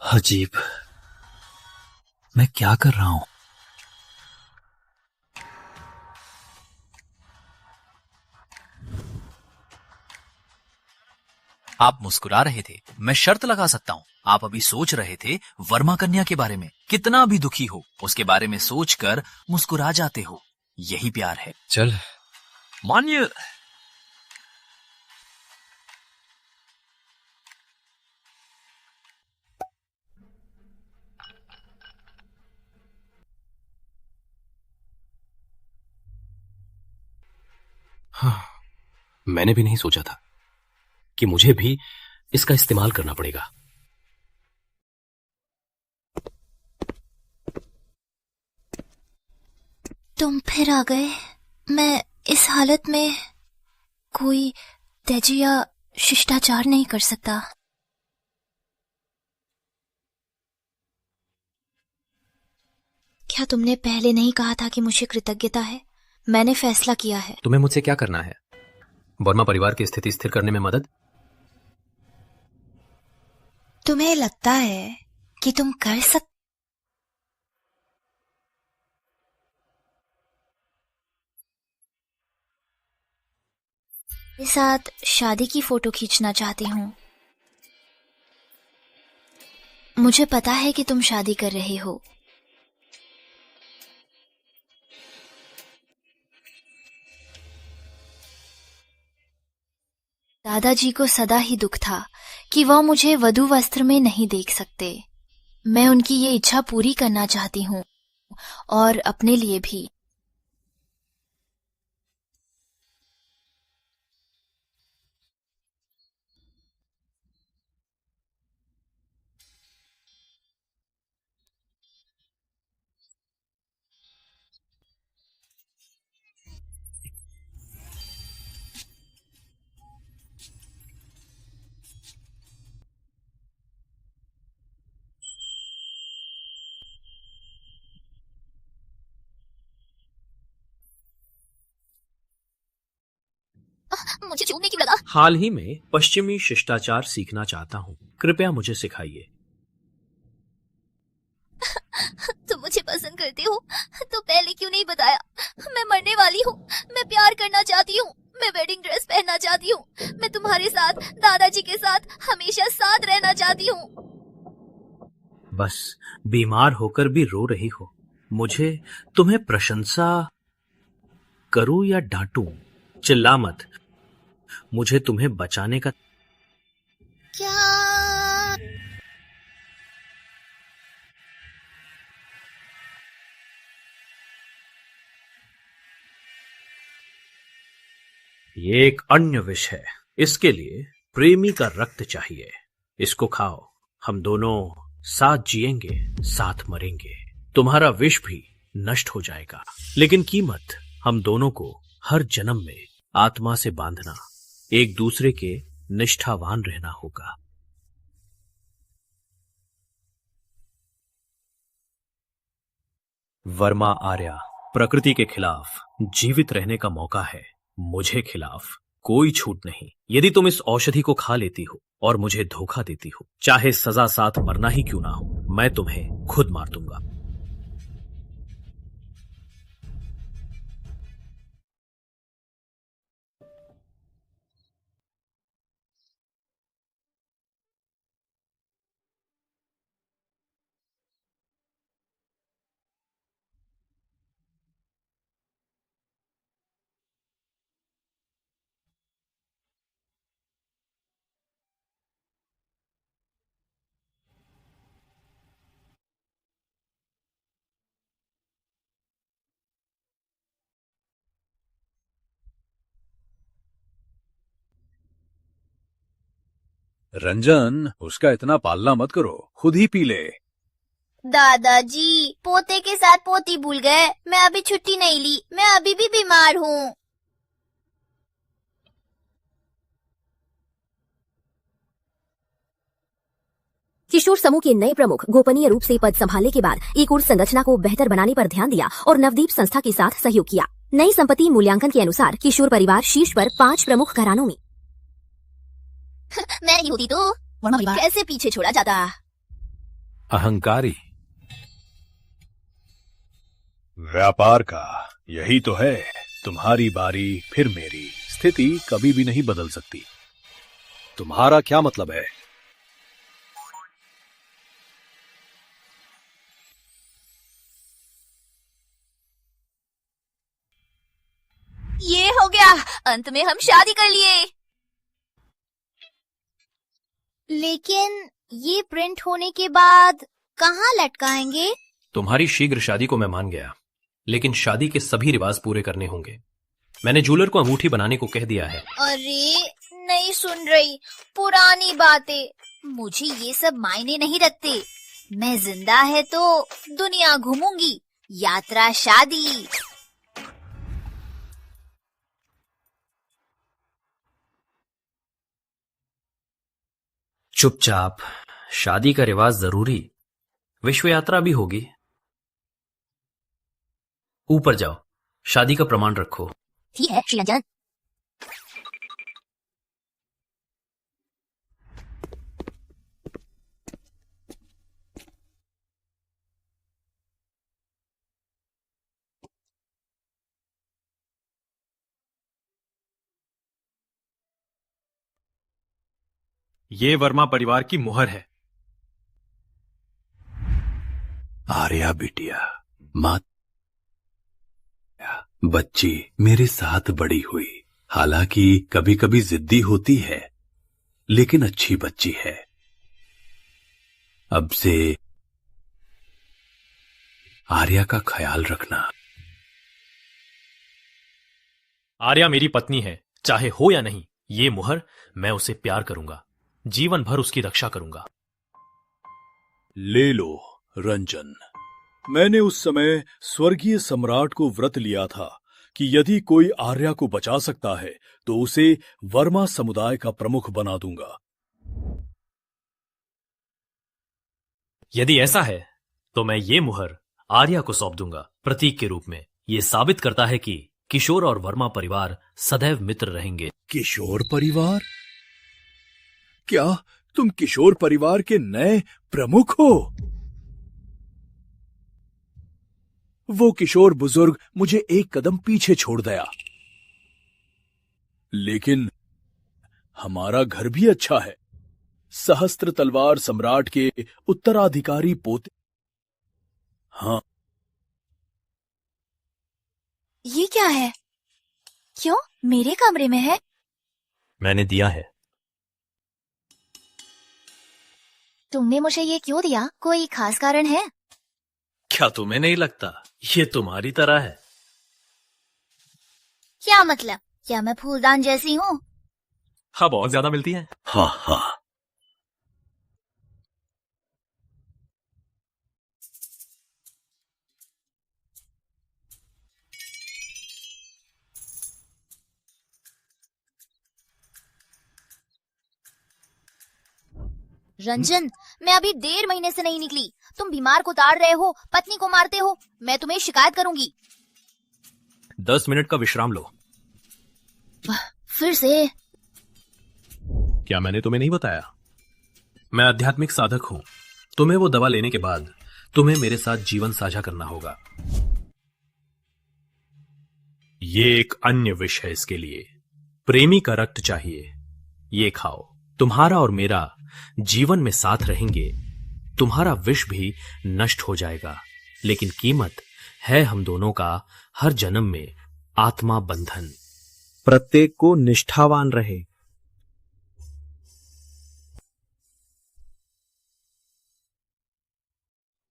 अजीब, मैं क्या कर रहा हूं? आप मुस्कुरा रहे थे, मैं शर्त लगा सकता हूं। आप अभी सोच रहे थे वर्मा कन्या के बारे में। कितना भी दुखी हो, उसके बारे में सोचकर मुस्कुरा जाते हो। यही प्यार है। चल मान्य। हाँ, मैंने भी नहीं सोचा था कि मुझे भी इसका इस्तेमाल करना पड़ेगा। तुम फिर आ गए। मैं इस हालत में कोई त्याज्य या शिष्टाचार नहीं कर सकता। क्या तुमने पहले नहीं कहा था कि मुझे कृतज्ञता है? मैंने फैसला किया है। तुम्हें मुझसे क्या करना है? वर्मा परिवार की स्थिति स्थिर करने में मदद? तुम्हें लगता है कि तुम कर सकते? मेरे साथ शादी की फोटो खींचना चाहती हूँ। मुझे पता है कि तुम शादी कर रहे हो। दादाजी को सदा ही दुख था कि वह मुझे वधू वस्त्र में नहीं देख सकते। मैं उनकी ये इच्छा पूरी करना चाहती हूँ और अपने लिए भी। मुझे चूमने क्यों लगा? हाल ही में पश्चिमी शिष्टाचार सीखना चाहता हूँ, कृपया मुझे सिखाइए। तुम मुझे पसंद करते हो तो पहले क्यों नहीं बताया? मैं मरने वाली हूँ। मैं प्यार करना चाहती हूँ। मैं वेडिंग ड्रेस पहनना चाहती हूँ। मैं तुम्हारे साथ, दादाजी के साथ हमेशा साथ रहना चाहती हूँ। बस बीमार होकर भी रो रही हो। मुझे तुम्हें प्रशंसा करूं या डांटूं? चिल्ला मत। मुझे तुम्हें बचाने का क्या? ये एक अन्य विष है। इसके लिए प्रेमी का रक्त चाहिए। इसको खाओ। हम दोनों साथ जिएंगे, साथ मरेंगे। तुम्हारा विष भी नष्ट हो जाएगा, लेकिन कीमत हम दोनों को हर जन्म में आत्मा से बांधना, एक दूसरे के निष्ठावान रहना होगा। वर्मा आर्या, प्रकृति के खिलाफ जीवित रहने का मौका है। मुझे खिलाफ कोई छूट नहीं। यदि तुम इस औषधि को खा लेती हो और मुझे धोखा देती हो, चाहे सजा साथ मरना ही क्यों ना हो, मैं तुम्हें खुद मार दूंगा। रंजन, उसका इतना पालना मत करो, खुद ही पी ले। दादाजी, पोते के साथ पोती भूल गए। मैं अभी छुट्टी नहीं ली। मैं अभी भी बीमार हूँ। किशोर समूह के नए प्रमुख गोपनीय रूप से पद संभालने के बाद ईकुर संरचना को बेहतर बनाने पर ध्यान दिया और नवदीप संस्था के साथ सहयोग किया। नई संपत्ति मूल्यांकन के अनुसार किशोर परिवार शीर्ष पर 5 प्रमुख घरानों में। मैं नहीं होती तो कैसे पीछे छोड़ा जाता? अहंकारी। व्यापार का यही तो है। तुम्हारी बारी फिर मेरी। स्थिति कभी भी नहीं बदल सकती। तुम्हारा क्या मतलब है? ये हो गया। अंत में हम शादी कर लिए। लेकिन ये प्रिंट होने के बाद कहाँ लटकाएंगे? तुम्हारी शीघ्र शादी को मैं मान गया, लेकिन शादी के सभी रिवाज पूरे करने होंगे। मैंने जूलर को अंगूठी बनाने को कह दिया है। अरे नहीं सुन रही, पुरानी बातें। मुझे ये सब मायने नहीं रखते। मैं जिंदा है तो दुनिया घूमूंगी, यात्रा शादी। चुपचाप, शादी का रिवाज जरूरी, विश्व यात्रा भी होगी। ऊपर जाओ, शादी का प्रमाण रखो। ठीक है श्री रंजन। ये वर्मा परिवार की मुहर है। आर्या बिटिया, मात बच्ची मेरे साथ बड़ी हुई। हालांकि कभी कभी जिद्दी होती है, लेकिन अच्छी बच्ची है। अब से आर्या का ख्याल रखना। आर्या मेरी पत्नी है, चाहे हो या नहीं। ये मुहर, मैं उसे प्यार करूंगा, जीवन भर उसकी रक्षा करूंगा। ले लो रंजन। मैंने उस समय स्वर्गीय सम्राट को व्रत लिया था कि यदि कोई आर्या को बचा सकता है तो उसे वर्मा समुदाय का प्रमुख बना दूंगा। यदि ऐसा है तो मैं ये मुहर आर्या को सौंप दूंगा, प्रतीक के रूप में। ये साबित करता है कि किशोर और वर्मा परिवार सदैव मित्र रहेंगे। किशोर परिवार? क्या तुम किशोर परिवार के नए प्रमुख हो? वो किशोर बुजुर्ग मुझे एक कदम पीछे छोड़ गया। लेकिन हमारा घर भी अच्छा है। सहस्त्र तलवार सम्राट के उत्तराधिकारी पोते। हाँ। ये क्या है? क्यों मेरे कमरे में है? मैंने दिया है। तुमने मुझे ये क्यों दिया? कोई खास कारण है? क्या तुम्हें नहीं लगता ये तुम्हारी तरह है? क्या मतलब? क्या मैं फूलदान जैसी हूँ? हाँ, बहुत ज्यादा मिलती है। हाँ हाँ। रंजन, मैं अभी 1.5 महीने से नहीं निकली। तुम बीमार को ताड़ रहे हो, पत्नी को मारते हो। मैं तुम्हें शिकायत करूंगी। 10 मिनट का विश्राम लो। फिर से? क्या मैंने तुम्हें नहीं बताया? मैं आध्यात्मिक साधक हूं। तुम्हें वो दवा लेने के बाद तुम्हें मेरे साथ जीवन साझा करना होगा। ये एक अन्य विष है। इसके लिए प्रेमी का रक्त चाहिए। ये खाओ, तुम्हारा और मेरा जीवन में साथ रहेंगे। तुम्हारा विष भी नष्ट हो जाएगा, लेकिन कीमत है हम दोनों का हर जन्म में आत्मा बंधन। प्रत्येक को निष्ठावान रहे।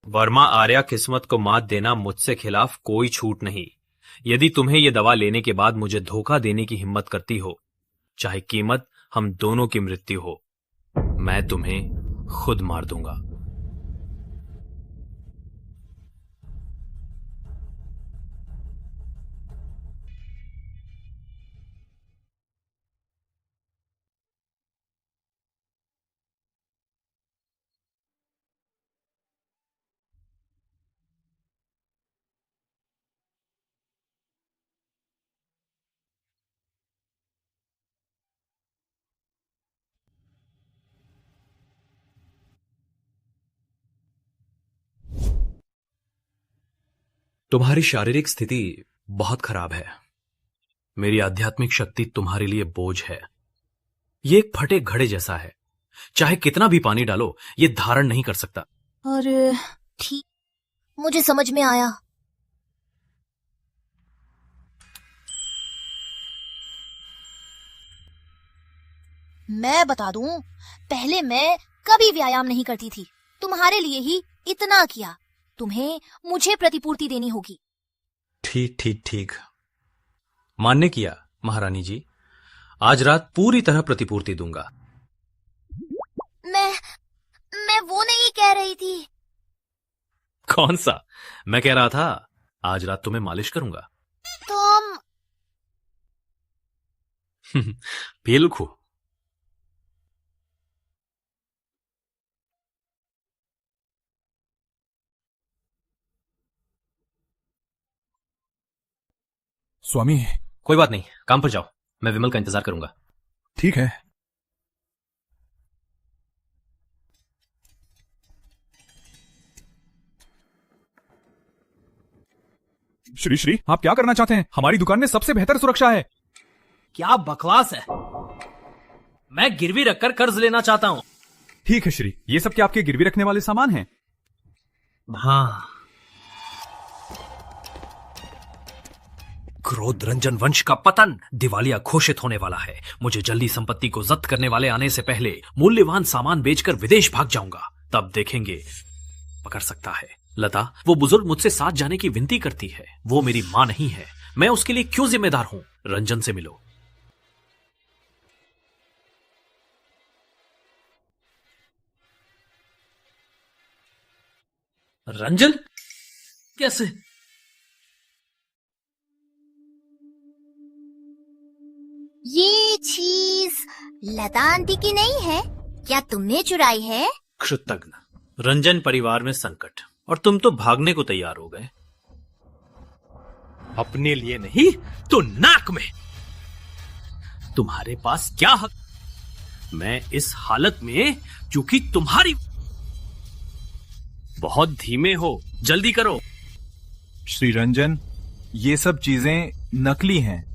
वर्मा आर्या किस्मत को मात देना मुझसे खिलाफ कोई छूट नहीं। यदि तुम्हें यह दवा लेने के बाद मुझे धोखा देने की हिम्मत करती हो, चाहे कीमत हम दोनों की मृत्यु हो, मैं तुम्हें खुद मार दूंगा। तुम्हारी शारीरिक स्थिति बहुत खराब है। मेरी आध्यात्मिक शक्ति तुम्हारे लिए बोझ है। ये एक फटे घड़े जैसा है। चाहे कितना भी पानी डालो, ये धारण नहीं कर सकता। अरे ठीक, मुझे समझ में आया। मैं बता दूं, पहले मैं कभी व्यायाम नहीं करती थी। तुम्हारे लिए ही इतना किया। तुम्हें मुझे प्रतिपूर्ति देनी होगी। ठीक ठीक ठीक, मान्य किया महारानी जी। आज रात पूरी तरह प्रतिपूर्ति दूंगा। मैं वो नहीं कह रही थी। कौन सा? मैं कह रहा था आज रात तुम्हें मालिश करूंगा। तुम बिल्कुल। स्वामी। कोई बात नहीं, काम पर जाओ, मैं विमल का इंतजार करूंगा। ठीक है। श्री आप क्या करना चाहते हैं? हमारी दुकान में सबसे बेहतर सुरक्षा है। क्या बकवास है। मैं गिरवी रखकर कर्ज लेना चाहता हूं। ठीक है श्री, ये सब क्या आपके गिरवी रखने वाले सामान हैं? हाँ। क्रोध रंजन वंश का पतन दिवालिया घोषित होने वाला है। मुझे जल्दी संपत्ति को जब्त करने वाले आने से पहले मूल्यवान सामान बेचकर विदेश भाग जाऊंगा। तब देखेंगे, पकड़ सकता है। लता, वो बुजुर्ग मुझसे साथ जाने की विनती करती है। वो मेरी मां नहीं है, मैं उसके लिए क्यों जिम्मेदार हूं? रंजन से मिलो। रंजन? कैसे? ये चीज लता आंटी की नहीं है क्या? तुमने चुराई है? कृतज्ञ। रंजन परिवार में संकट और तुम तो भागने को तैयार हो गए। अपने लिए नहीं तो नाक में। तुम्हारे पास क्या हक? मैं इस हालत में क्योंकि तुम्हारी। बहुत धीमे हो, जल्दी करो। श्री रंजन, ये सब चीजें नकली हैं।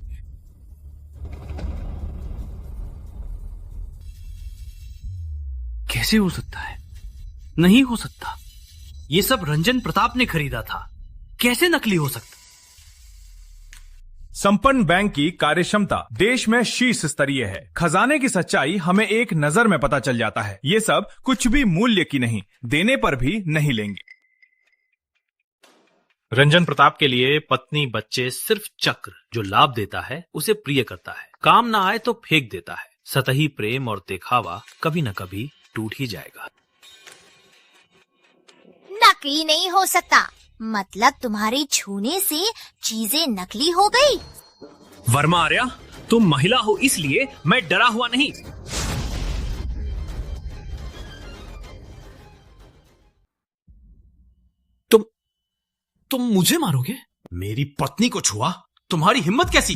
कैसे हो सकता है? नहीं हो सकता। ये सब रंजन प्रताप ने खरीदा था, कैसे नकली हो सकता? संपन्न बैंक की कार्यक्षमता देश में शीर्ष स्तरीय है। खजाने की सच्चाई हमें एक नजर में पता चल जाता है। ये सब कुछ भी मूल्य की नहीं, देने पर भी नहीं लेंगे। रंजन प्रताप के लिए पत्नी बच्चे सिर्फ चक्र जो लाभ देता है उसे प्रिय करता है, काम ना आए तो फेंक देता है। सतही प्रेम और दिखावा कभी न कभी टूट ही जाएगा। नकली नहीं हो सकता, मतलब तुम्हारे छूने से चीजें नकली हो गई। वर्मा आर्या, तुम महिला हो इसलिए मैं डरा हुआ नहीं। तुम मुझे मारोगे? मेरी पत्नी को छुआ? तुम्हारी हिम्मत कैसी?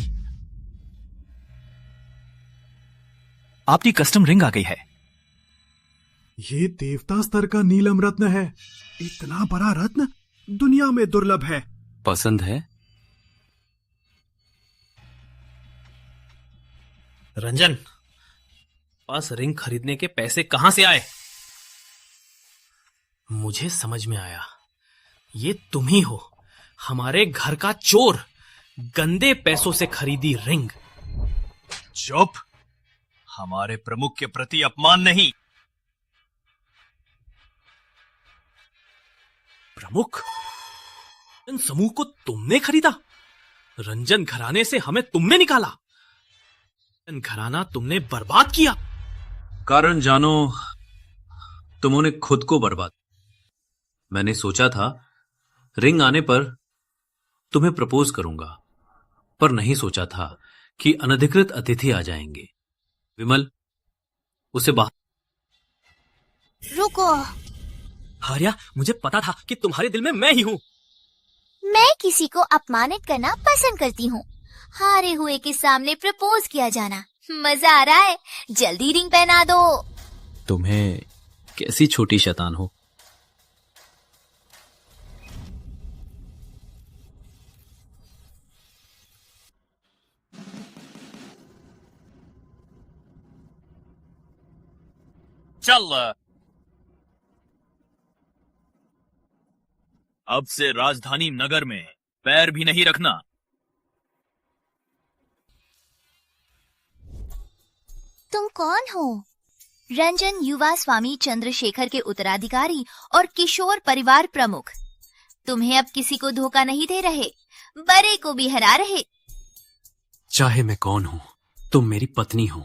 आपकी कस्टम रिंग आ गई है। ये देवता स्तर का नीलम रत्न है। इतना बड़ा रत्न दुनिया में दुर्लभ है। पसंद है? रंजन, पास रिंग खरीदने के पैसे कहां से आए? मुझे समझ में आया, ये तुम ही हो, हमारे घर का चोर। गंदे पैसों से खरीदी रिंग। चुप, हमारे प्रमुख के प्रति अपमान नहीं। प्रमुख? इन समूह को तुमने खरीदा? रंजन घराने से हमें तुमने निकाला, रंजन घराना तुमने बर्बाद किया। कारण जानो, तुमने खुद को बर्बाद। मैंने सोचा था रिंग आने पर तुम्हें प्रपोज करूंगा, पर नहीं सोचा था कि अनधिकृत अतिथि आ जाएंगे। विमल, उसे बाहर। रुको। हार्या, मुझे पता था कि तुम्हारे दिल में मैं ही हूं। मैं किसी को अपमानित करना पसंद करती हूँ। हारे हुए के सामने प्रपोज किया जाना मजा आ रहा है। जल्दी रिंग पहना दो। तुम्हें कैसी छोटी शैतान हो। चल, अब से राजधानी नगर में पैर भी नहीं रखना। तुम कौन हो? रंजन युवा स्वामी चंद्रशेखर के उत्तराधिकारी और किशोर परिवार प्रमुख। तुम्हें अब किसी को धोखा नहीं दे रहे, बड़े को भी हरा रहे। चाहे मैं कौन हूं, तुम मेरी पत्नी हो।